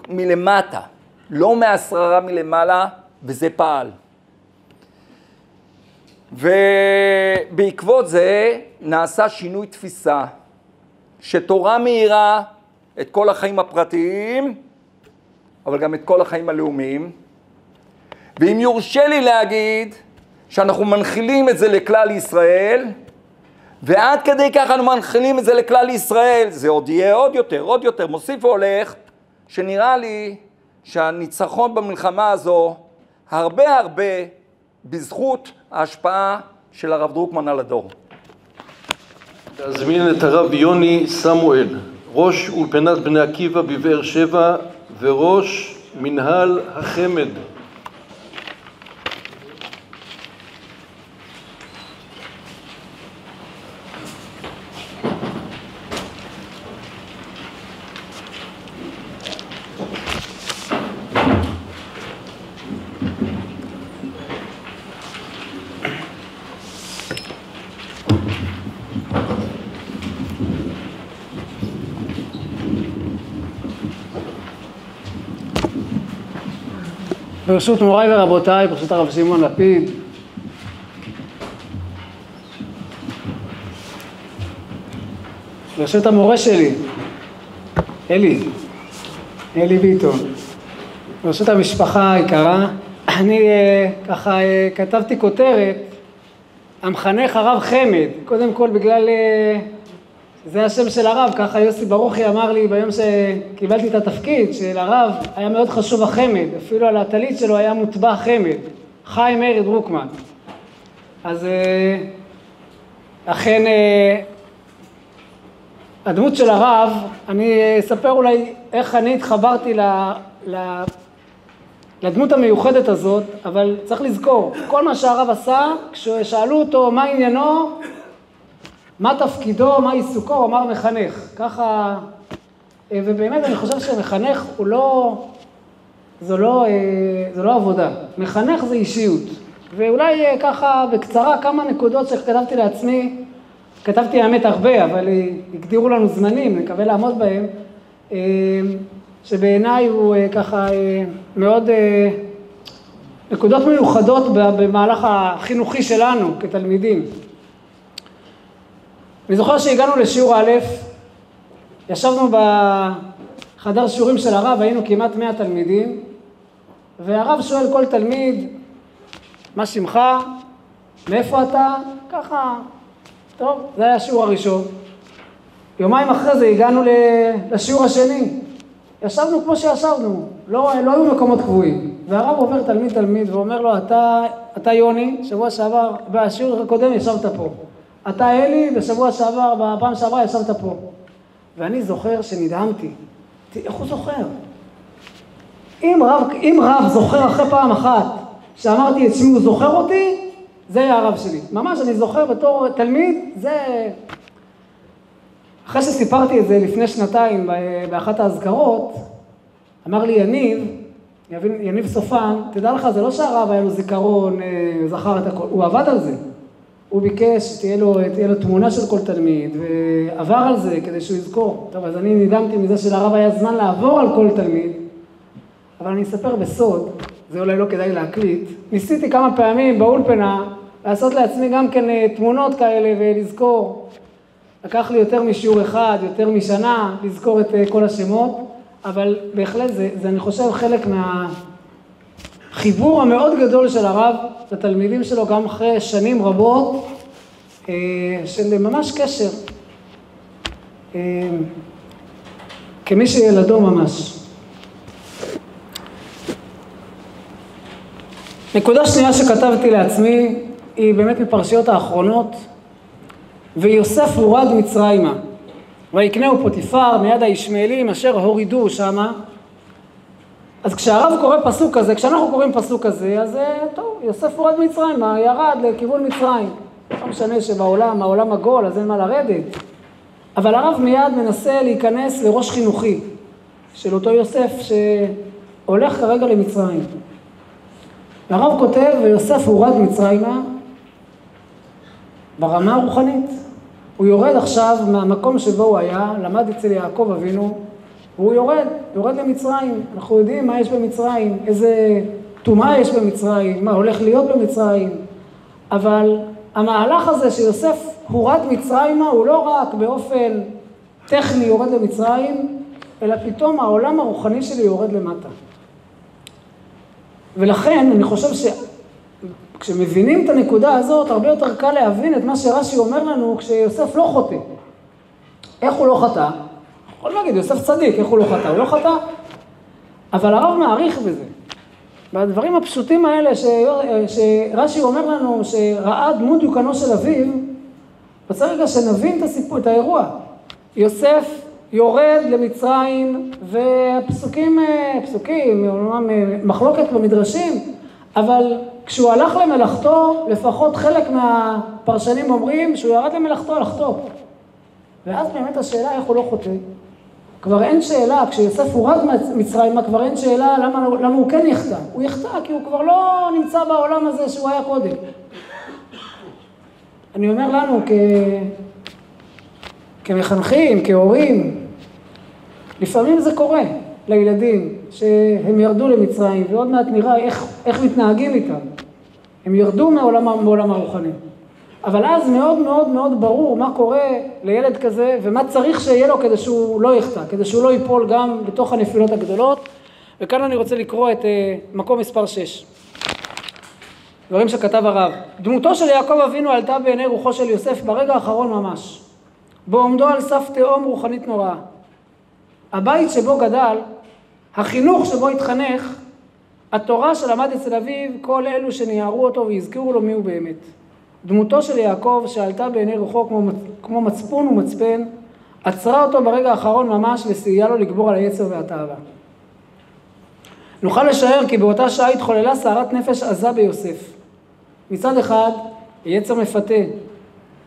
S5: מלמטה, לא מהשררה מלמעלה, וזה פעל. ובעקבות זה נעשה שינוי תפיסה, שתורה מאירה את כל החיים הפרטיים, אבל גם את כל החיים הלאומיים. ואם יורשה לי להגיד שאנחנו מנחילים את זה לכלל ישראל, ועד כדי כך אנחנו מנחילים את זה לכלל ישראל, זה עוד יהיה עוד יותר, מוסיף והולך, שנראה לי שהניצחון במלחמה הזו הרבה בזכות ההשפעה של הרב דרוקמן על הדור.
S1: להזמין את הרב יוני סמואל, ראש אולפנת בני עקיבא בבאר שבע וראש מנהל החמד.
S6: ברשות מוריי ורבותיי, ברשות הרב שמעון לפיד, ברשות המורה שלי, אלי ביטון, ברשות המשפחה היקרה, אני ככה כתבתי כותרת, המחנך הרב חמד, קודם כל בגלל, זה השם של הרב, ככה יוסי ברוכי אמר לי ביום שקיבלתי את התפקיד, שלרב היה מאוד חשוב החמד, אפילו על הטלית שלו היה מוטבע חמד, חיים מאיר דרוקמן. אז אכן הדמות של הרב, אני אספר אולי איך אני התחברתי לדמות המיוחדת הזאת, אבל צריך לזכור, כל מה שהרב עשה, כששאלו אותו מה עניינו, מה תפקידו, מה עיסוקו, הוא אמר מחנך. ככה, ובאמת אני חושב שמחנך הוא לא, זו לא עבודה. מחנך זה אישיות. ואולי ככה בקצרה כמה נקודות שכתבתי לעצמי, כתבתי האמת הרבה, אבל הגדירו לנו זמנים, נקווה לעמוד בהם, שבעיניי הוא ככה מאוד נקודות מיוחדות במהלך החינוכי שלנו כתלמידים. אני זוכר שהגענו לשיעור א', ישבנו בחדר שיעורים של הרב, היינו כמעט 100 תלמידים, והרב שואל כל תלמיד, מה שמך? מאיפה אתה? ככה, טוב, זה היה השיעור הראשון. יומיים אחרי זה הגענו לשיעור השני. ישבנו כמו שישבנו, לא היו מקומות קבועים. והרב עובר תלמיד ואומר לו, אתה יוני, שבוע שעבר, בשיעור הקודם ישבת פה. אתה אלי, בפעם שעברה ישבת פה. ואני זוכר שנדהמתי. איך הוא זוכר? אם רב זוכר אחרי פעם אחת שאמרתי את שמי, הוא זוכר אותי, זה היה הרב שלי. ממש אני זוכר בתור תלמיד, זה... אחרי שסיפרתי את זה לפני שנתיים באחת ההזכרות, אמר לי יניב סופן, תדע לך, זה לא שהרב היה לו זיכרון, זכר את הכל, הוא עבד על זה. הוא ביקש שתהיה לו תמונה של כל תלמיד, ועבר על זה כדי שהוא יזכור. טוב, אז אני נדהמתי מזה שלרב היה זמן לעבור על כל תלמיד, אבל אני אספר בסוד, זה אולי לא כדאי להקליט, ניסיתי כמה פעמים באולפנה לעשות לעצמי גם כן תמונות כאלה ולזכור. לקח לי יותר משיעור אחד, יותר משנה, לזכור את כל השמות, אבל בהחלט זה אני חושב חלק מהחיבור המאוד גדול של הרב לתלמידים שלו, גם אחרי שנים רבות, של ממש קשר, כמי שילדו ממש. נקודה שנייה שכתבתי לעצמי, היא באמת מפרשיות האחרונות, ויוסף הורד מצרימה. ויקנהו פוטיפר מיד הישמעאלים אשר הורידו שמה. אז כשהרב קורא פסוק כזה, כשאנחנו קוראים פסוק כזה, אז טוב, יוסף הורד מצרים, ירד לכיוון מצרים. לא משנה שבעולם, העולם עגול, אז אין מה לרדת. אבל הרב מיד מנסה להיכנס לראש חינוכי של אותו יוסף שהולך כרגע למצרים. הרב כותב, ויוסף הורד מצרימה ברמה הרוחנית. הוא יורד עכשיו מהמקום שבו הוא היה, למד אצל יעקב אבינו, והוא יורד למצרים. אנחנו יודעים מה יש במצרים, איזה טומאה יש במצרים, מה הולך להיות במצרים. אבל המהלך הזה שיוסף הורד מצרימה הוא לא רק באופן טכני יורד למצרים, אלא פתאום העולם הרוחני שלי יורד למטה. ולכן אני חושב שכשמבינים את הנקודה הזאת, הרבה יותר קל להבין את מה שרש"י אומר לנו כשיוסף לא חוטא. איך הוא לא חטא? יכול להגיד, יוסף צדיק, איך הוא לא חטא? הוא לא חטא. אבל הרב מעריך בזה. בדברים הפשוטים האלה שרש"י אומר לנו שראה דמות דיוקנו של אביו, רוצה רגע שנבין את הסיפור, את האירוע. יוסף יורד למצרים, והפסוקים, מחלוקת במדרשים, אבל כשהוא הלך למלאכתו, לפחות חלק מהפרשנים אומרים שהוא ירד למלאכתו לחטוא. ואז באמת השאלה איך הוא לא חוטא. כבר אין שאלה, כשיוסף הורד מצרימה, כבר אין שאלה למה הוא כן יחטא. הוא יחטא כי הוא כבר לא נמצא בעולם הזה שהוא היה קודם. אני אומר לנו כמחנכים, כהורים, לפעמים זה קורה לילדים שהם ירדו למצרים, ועוד מעט נראה איך מתנהגים איתם. הם ירדו מעולם הרוחני. אבל אז מאוד מאוד מאוד ברור מה קורה לילד כזה, ומה צריך שיהיה לו כדי שהוא לא יחטא, כדי שהוא לא ייפול גם בתוך הנפילות הגדולות. וכאן אני רוצה לקרוא את מקום מספר 6. דברים שכתב הרב. דמותו של יעקב אבינו עלתה בעיני רוחו של יוסף ברגע האחרון ממש, בעומדו על סף תהום רוחנית נוראה. הבית שבו גדל, החינוך שבו התחנך, התורה שלמד אצל אביו, כל אלו שניערו אותו והזכירו לו מי הוא באמת. דמותו של יעקב שעלתה בעיני רוחו כמו מצפון ומצפן, עצרה אותו ברגע האחרון ממש וסייעה לו לגבור על היצר והתאווה. נוכל לשער כי באותה שעה התחוללה סערת נפש עזה ביוסף. מצד אחד, היצר מפתה.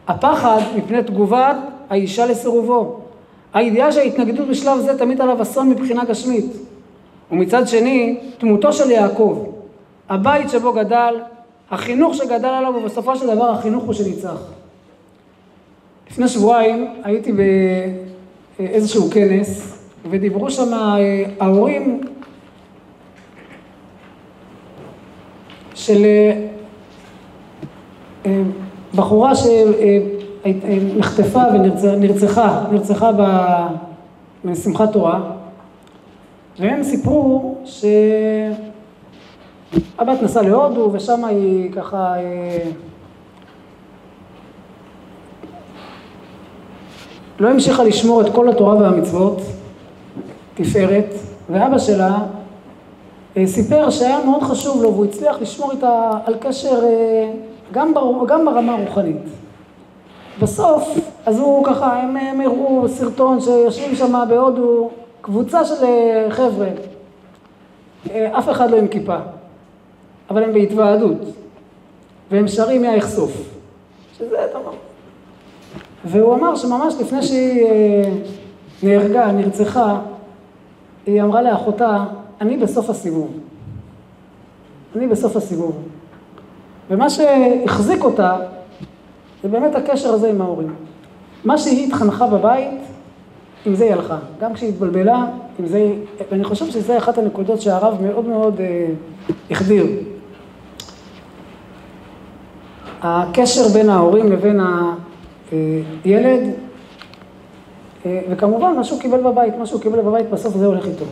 S6: הפחד מפני תגובת האישה לסירובו. הידיעה שההתנגדות בשלב זה תמיד עליו אסון מבחינה גשמית. ומצד שני, דמותו של יעקב, הבית שבו גדל, החינוך שגדל עליו, ובסופו של דבר החינוך הוא שניצח. לפני שבועיים הייתי באיזשהו כנס, ודיברו שם ההורים של בחורה שנחטפה ונרצחה בשמחת תורה, והם סיפרו הבת נסעה להודו, ושם היא ככה לא המשיכה לשמור את כל התורה והמצוות, תפארת, ואבא שלה סיפר שהיה מאוד חשוב לו, והוא הצליח לשמור איתה על קשר גם ברמה הרוחנית. בסוף, אז הוא ככה, הם הראו סרטון שיושבים שם בהודו, קבוצה של חבר'ה, אף אחד לא עם כיפה. אבל הם בהתוועדות, והם שרים מהאכסוף, שזה דבר. והוא אמר שממש לפני שהיא נהרגה, נרצחה, היא אמרה לאחותה, אני בסוף הסיבוב. אני בסוף הסיבוב. ומה שהחזיק אותה, זה באמת הקשר הזה עם ההורים. מה שהיא התחנכה בבית, עם זה היא הלכה. גם כשהיא התבלבלה, עם זה היא... ואני חושב שזה אחת הנקודות שהרב מאוד מאוד החדיר. הקשר בין ההורים לבין הילד, וכמובן מה שהוא קיבל בבית, בסוף זה הולך איתו.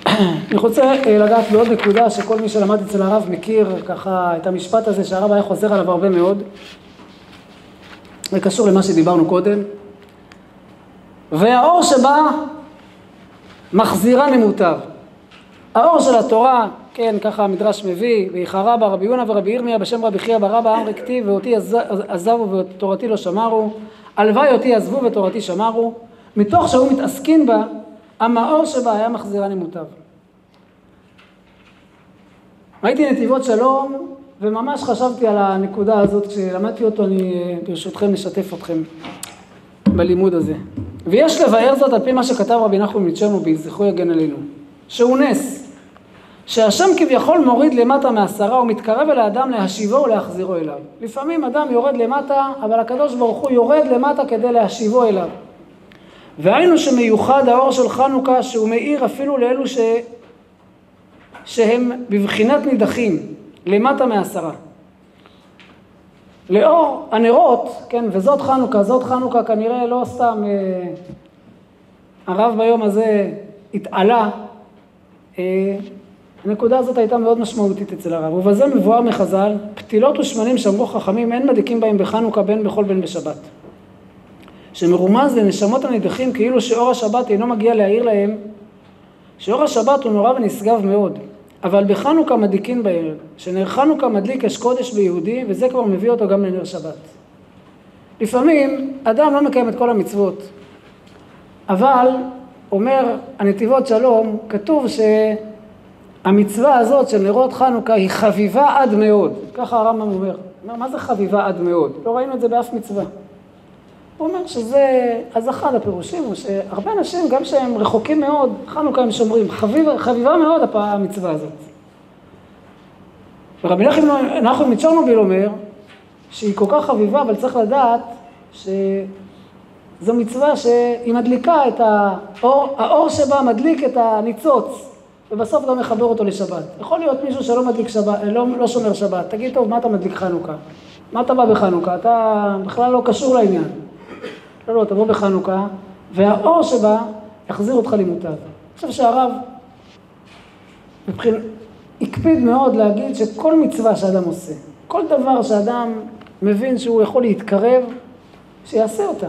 S6: אני רוצה לגעת בעוד נקודה שכל מי שלמד אצל הרב מכיר ככה את המשפט הזה שהרב היה חוזר עליו הרבה מאוד, וקשור למה שדיברנו קודם. והאור שבא מחזירה נמותיו. האור של התורה, כן, ככה המדרש מביא, ויחרה בה רבי יונה ורבי ירמיה בשם רבי חייא ברבא אמרי כתיב, ואותי עזבו ותורתי לא שמרו. הלוואי אותי עזבו ותורתי שמרו, מתוך שהוא מתעסקין בה, המאור שבה היה מחזירה למוטב. ראיתי נתיבות שלום, וממש חשבתי על הנקודה הזאת, כשלמדתי אותו, אני ברשותכם נשתף אתכם בלימוד הזה. ויש לבאר זאת על פי מה שכתב רבי נחום מצ'רנוביץ, זכרו יגן עלינו, שהוא נס, שהשם כביכול מוריד למטה מהשרה ומתקרב אל האדם להשיבו ולהחזירו אליו. לפעמים אדם יורד למטה, אבל הקדוש ברוך הוא יורד למטה כדי להשיבו אליו. והיינו שמיוחד האור של חנוכה, שהוא מאיר אפילו לאלו שהם בבחינת נידחים, למטה מהשרה. לאור הנרות, כן, וזאת חנוכה, כנראה לא סתם הרב ביום הזה התעלה, הנקודה הזאת הייתה מאוד משמעותית אצל הרב, ובזה מבואר מחז"ל, פתילות ושמנים שאמרו חכמים, אין מדליקים בהם בחנוכה בין בחול בין בשבת. שמרומז לנשמות הנידחים כאילו שאור השבת אינו מגיע להעיר להם, שאור השבת הוא נורא ונשגב מאוד, אבל בחנוכה מדליקין בערב, שנר חנוכה מדליק אש קודש ביהודי, וזה כבר מביא אותו גם לנר שבת. לפעמים אדם לא מקיים את כל המצוות, אבל אומר הנתיבות שלום, כתוב שהמצווה הזאת של נרות חנוכה היא חביבה עד מאוד. ככה הרמב"ם אומר, מה זה חביבה עד מאוד? לא ראינו את זה באף מצווה. הוא אומר שזה, אז אחד הפירושים הוא שהרבה אנשים, גם שהם רחוקים מאוד, חנוכה הם שומרים, חביבה מאוד המצווה הזאת. ורבי נחום מצ'רנוביץ אומר שהיא כל כך חביבה, אבל צריך לדעת שזו מצווה שהיא מדליקה את האור שבה מדליק את הניצוץ, ובסוף גם מחבר אותו לשבת. יכול להיות מישהו שלא מדליק שבת, לא שומר שבת, תגיד טוב, מה אתה מדליק חנוכה? מה אתה בא בחנוכה? אתה בכלל לא קשור לעניין. לא, תבוא בחנוכה, והאור שבה יחזיר אותך למוטב. אני חושב שהרב הקפיד מאוד להגיד שכל מצווה שאדם עושה, כל דבר שאדם מבין שהוא יכול להתקרב, שיעשה אותה.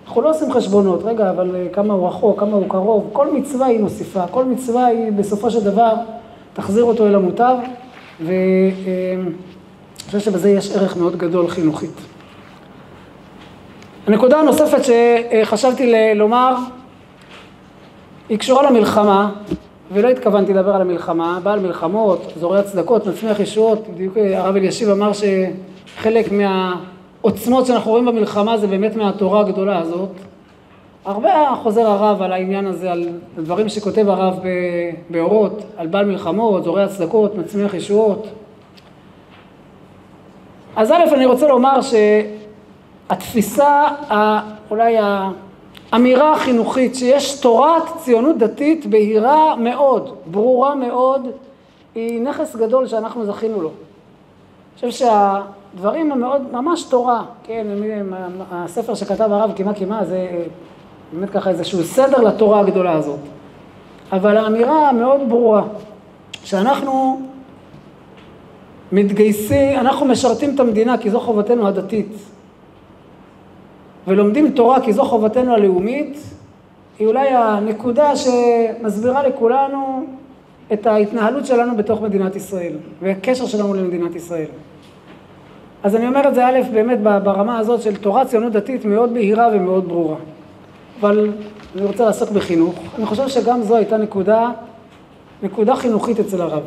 S6: אנחנו לא עושים חשבונות, רגע, אבל כמה הוא רחוק, כמה הוא קרוב, כל מצווה היא מוסיפה, כל מצווה היא בסופו של דבר תחזיר אותו אל המוטב, ואני חושב שבזה יש ערך מאוד גדול חינוכית. הנקודה הנוספת שחשבתי לומר, היא קשורה למלחמה, ולא התכוונתי לדבר על המלחמה, בעל מלחמות, זורע צדקות, מצמיח ישועות, בדיוק הרב אלישיב אמר שחלק מהעוצמות שאנחנו רואים במלחמה זה באמת מהתורה הגדולה הזאת. הרבה חוזר הרב על העניין הזה, על דברים שכותב הרב באורות, על בעל מלחמות, זורע צדקות, מצמיח ישועות. אז א', אני רוצה לומר שהתפיסה, אולי האמירה החינוכית שיש תורת ציונות דתית בהירה מאוד, ברורה מאוד, היא נכס גדול שאנחנו זכינו לו. אני חושב שהדברים המאוד, ממש תורה, כן, הספר שכתב הרב קימה, זה באמת ככה איזשהו סדר לתורה הגדולה הזאת. אבל האמירה המאוד ברורה, שאנחנו מתגייסים, אנחנו משרתים את המדינה כי זו חובתנו הדתית, ולומדים תורה כי זו חובתנו הלאומית, היא אולי הנקודה שמסבירה לכולנו את ההתנהלות שלנו בתוך מדינת ישראל, והקשר שלנו למדינת ישראל. אז אני אומר את זה א', באמת ברמה הזאת של תורה ציונות דתית מאוד בהירה ומאוד ברורה. אבל אני רוצה לעסוק בחינוך. אני חושב שגם זו הייתה נקודה חינוכית אצל הרב.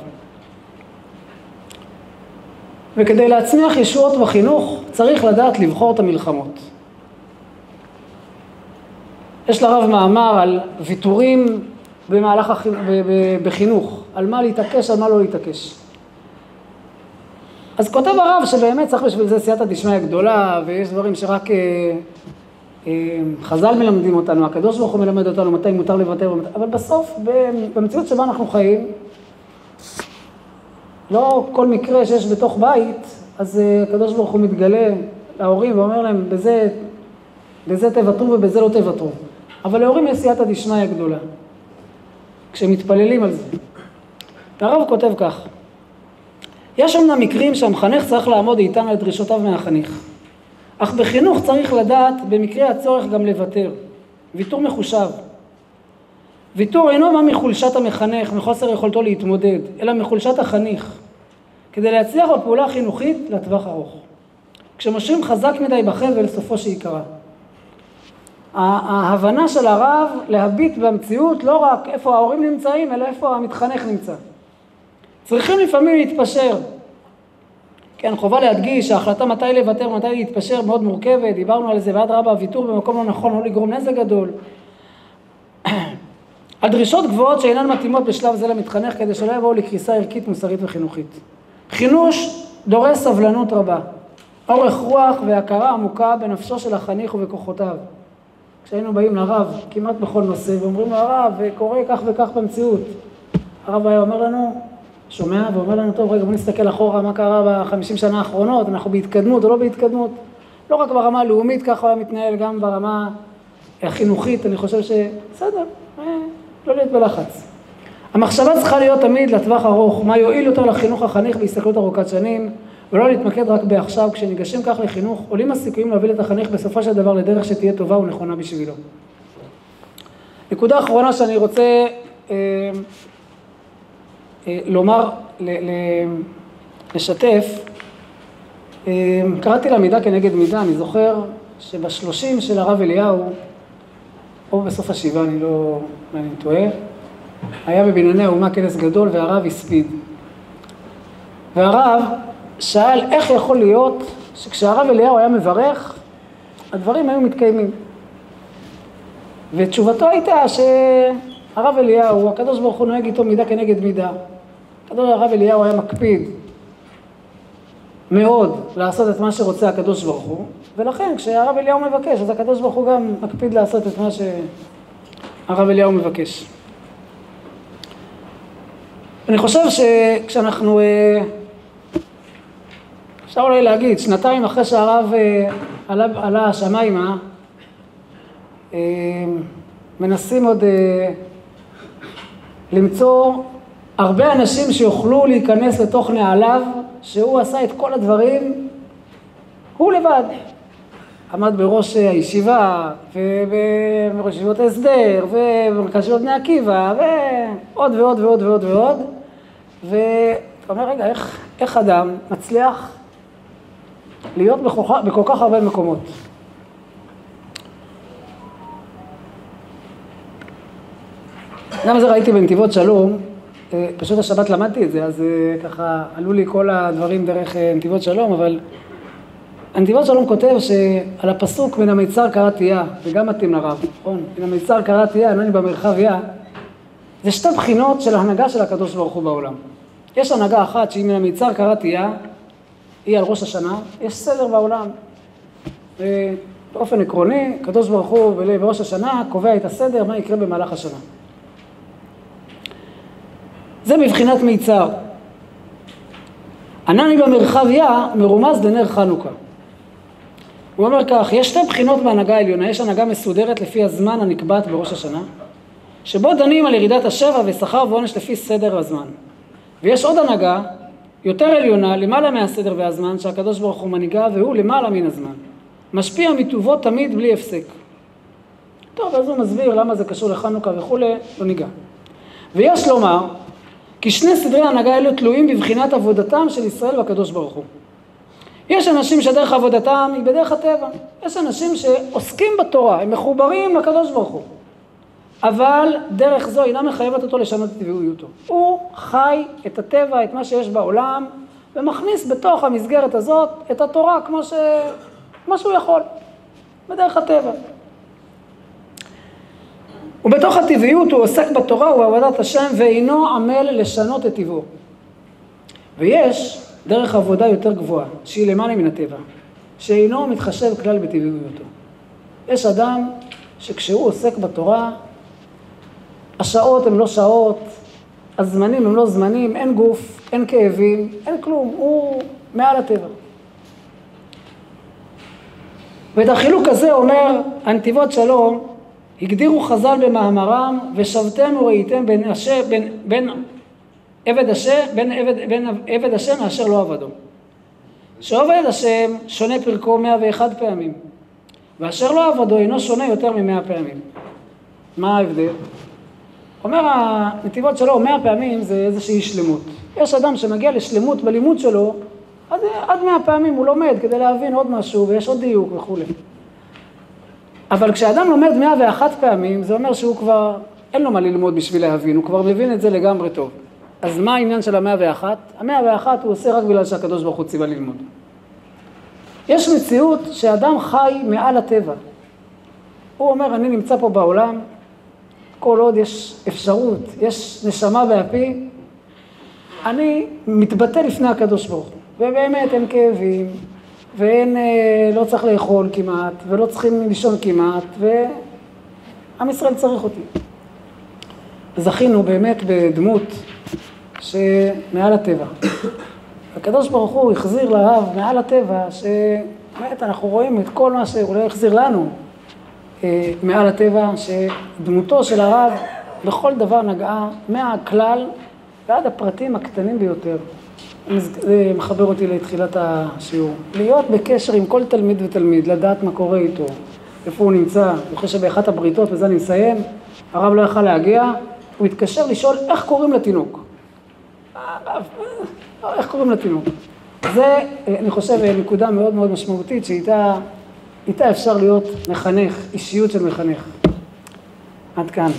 S6: וכדי להצמיח ישועות בחינוך, צריך לדעת לבחור את המלחמות. יש לרב מאמר על ויתורים בחינוך, על מה להתעקש, על מה לא להתעקש. אז כותב הרב שבאמת צריך בשביל זה סייעתא דשמיא גדולה, ויש דברים שרק חז"ל מלמדים אותנו, הקדוש ברוך הוא מלמד אותנו מתי מותר לוותר, אבל בסוף, במציאות שבה אנחנו חיים, לא כל מקרה שיש בתוך בית, אז הקדוש ברוך הוא מתגלה להורים ואומר להם, בזה תוותרו ובזה לא תוותרו. אבל להורים יש סייעתא דשמיא גדולה, כשמתפללים על זה. הרב כותב כך, יש אמנם מקרים שהמחנך צריך לעמוד איתן על דרישותיו מהחניך, אך בחינוך צריך לדעת במקרה הצורך גם לוותר, ויתור מחושב. ויתור אינו מה מחולשת המחנך, מחוסר יכולתו להתמודד, אלא מחולשת החניך, כדי להצליח בפעולה החינוכית לטווח ארוך. כשמושכים חזק מדי בחבל, סופו שיקרה. ההבנה של הרב להביט במציאות לא רק איפה ההורים נמצאים, אלא איפה המתחנך נמצא. צריכים לפעמים להתפשר. כן, חובה להדגיש שההחלטה מתי לוותר ומתי להתפשר מאוד מורכבת, דיברנו על זה ועד רבה, הוויתור במקום לא נכון, לא לגרום נזק גדול. על דרישות גבוהות שאינן מתאימות בשלב זה למתחנך, כדי שלא יבואו לקריסה ערכית, מוסרית וחינוכית. חינוש דורש סבלנות רבה, אורך רוח והכרה עמוקה בנפשו של החניך ובכוחותיו. כשהיינו באים לרב, כמעט בכל נושא, ואומרים לו, הרב, קורה כך וכך במציאות. הרב היה אומר לנו, שומע, ואומר לנו, טוב, רגע, בוא נסתכל אחורה, מה קרה ב50 שנה האחרונות, אנחנו בהתקדמות או לא בהתקדמות. לא רק ברמה הלאומית, ככה היה מתנהל, גם ברמה החינוכית, אני חושב שבסדר, לא להיות בלחץ. המחשבה צריכה להיות תמיד לטווח ארוך, מה יועיל יותר לחינוך החניך בהסתכלות ארוכת שנים, ולא להתמקד רק בעכשיו. כשניגשים כך לחינוך, עולים הסיכויים להוביל את החניך בסופו של דבר לדרך שתהיה טובה ונכונה בשבילו. נקודה אחרונה שאני רוצה לומר, לשתף, קראתי לה מידה כנגד מידה. אני זוכר שב30 של הרב אליהו, או בסוף השבעה, אני טועה, היה בבנייני האומה כנס גדול והרב הספיד. והרב שאל איך יכול להיות שכשהרב אליהו היה מברך, הדברים היו מתקיימים. ותשובתו הייתה שהרב אליהו, הקדוש ברוך הוא נוהג איתו מידה כנגד מידה. הרב אליהו היה מקפיד מאוד לעשות את מה שרוצה הקדוש ברוך הוא, ולכן כשהרב אליהו מבקש, אז הקדוש ברוך הוא גם מקפיד לעשות את מה שהרב אליהו מבקש. אני חושב שכשאנחנו, אפשר אולי להגיד, 2 אחרי שהרב עלה השמיימה, מנסים עוד למצוא הרבה אנשים שיוכלו להיכנס לתוך נעליו, שהוא עשה את כל הדברים, הוא לבד. עמד בראש הישיבה, ובראש ישיבות ההסדר, ובמרכז ישיבות בני עקיבא, ועוד ועוד ועוד ועוד ועוד. ואתה אומר, רגע, איך אדם מצליח להיות בכל כך הרבה מקומות? גם זה ראיתי בנתיבות שלום, פשוט השבת למדתי את זה, אז ככה עלו לי כל הדברים דרך נתיבות שלום, אבל הנתיבות שלום כותב שעל הפסוק מן המיצר קראתי יה, וגם מתאים לרב, נכון? מן המיצר קראתי יה, אני במרחב יה, זה 2 בחינות של ההנהגה של הקדוש ברוך הוא בעולם. יש הנהגה אחת שהיא מן המיצר קראתי יה, היא על ראש השנה, יש סדר בעולם. באופן עקרוני, הקדוש ברוך הוא בראש השנה קובע את הסדר, מה יקרה במהלך השנה. זה מבחינת מיצר. ענני במרחב יה מרומז לנר חנוכה. הוא אומר כך, יש 2 בחינות בהנהגה העליונה, יש הנהגה מסודרת לפי הזמן הנקבעת בראש השנה, שבו דנים על ירידת השבע ושכר ועונש לפי סדר הזמן. ויש עוד הנהגה יותר עליונה, למעלה מהסדר והזמן, שהקדוש ברוך הוא מנהיגה, והוא למעלה מן הזמן. משפיע מטובו תמיד בלי הפסק. טוב, אז הוא מסביר למה זה קשור לחנוכה וכו', לא ניגע. ויש לומר, כי 2 סדרי ההנהגה האלו תלויים בבחינת עבודתם של ישראל והקדוש ברוך הוא. יש אנשים שדרך עבודתם היא בדרך הטבע. יש אנשים שעוסקים בתורה, הם מחוברים לקדוש ברוך הוא. אבל דרך זו אינה מחייבת אותו לשנות את טבעיותו. הוא חי את הטבע, את מה שיש בעולם, ומכניס בתוך המסגרת הזאת את התורה כמו שהוא יכול, בדרך הטבע. ובתוך הטבעיות הוא עוסק בתורה ובעבודת השם, ואינו עמל לשנות את טבעו. ויש דרך עבודה יותר גבוהה, שהיא למעלה מן הטבע, שאינו מתחשב כלל בטבעיותו. יש אדם שכשהוא עוסק בתורה, השעות הן לא שעות, הזמנים הם לא זמנים, אין גוף, אין כאבים, אין כלום, הוא מעל הטבע. ואת החילוק הזה אומר הנתיבות שלום, הגדירו חז"ל במאמרם, ושבתם וראיתם בין עבד השם מאשר לא עבדו. שעובד השם שונה פרקו 101 פעמים, ואשר לא עבדו אינו שונה יותר מ100 פעמים. מה ההבדל? אומר הנתיבות שלו, 100 פעמים זה איזושהי שלמות. יש אדם שמגיע לשלמות בלימוד שלו, עד 100 פעמים הוא לומד כדי להבין עוד משהו, ויש עוד דיוק וכו'. אבל כשאדם לומד 101 פעמים, זה אומר שהוא כבר, אין לו מה ללמוד בשביל להבין, הוא כבר מבין את זה לגמרי טוב. אז מה העניין של 101? 101 הוא עושה רק בגלל שהקדוש ברוך הוא ציווה ללמוד. יש מציאות שאדם חי מעל הטבע. הוא אומר, אני נמצא פה בעולם, כל עוד יש אפשרות, יש נשמה באפי, אני מתבטא לפני הקדוש ברוך הוא. ובאמת אין כאבים, ואין, לא צריך לאכול כמעט, ולא צריכים לישון כמעט, ועם ישראל צריך אותי. זכינו באמת בדמות שמעל הטבע. הקדוש ברוך הוא החזיר לרב מעל הטבע, שבאמת אנחנו רואים את כל מה שהוא לא החזיר לנו מעל הטבע, שדמותו של הרב בכל דבר נגעה מהכלל ועד הפרטים הקטנים ביותר. זה מחבר אותי לתחילת השיעור. להיות בקשר עם כל תלמיד ותלמיד, לדעת מה קורה איתו, איפה הוא נמצא. אני חושב שבאחת הבריתות, וזה אני מסיים, הרב לא יכל להגיע, הוא התקשר לשאול איך קוראים לתינוק. איך קוראים לתינוק? זה, אני חושב, נקודה מאוד מאוד משמעותית, שאיתה אפשר להיות מחנך, אישיות של מחנך. עד כאן.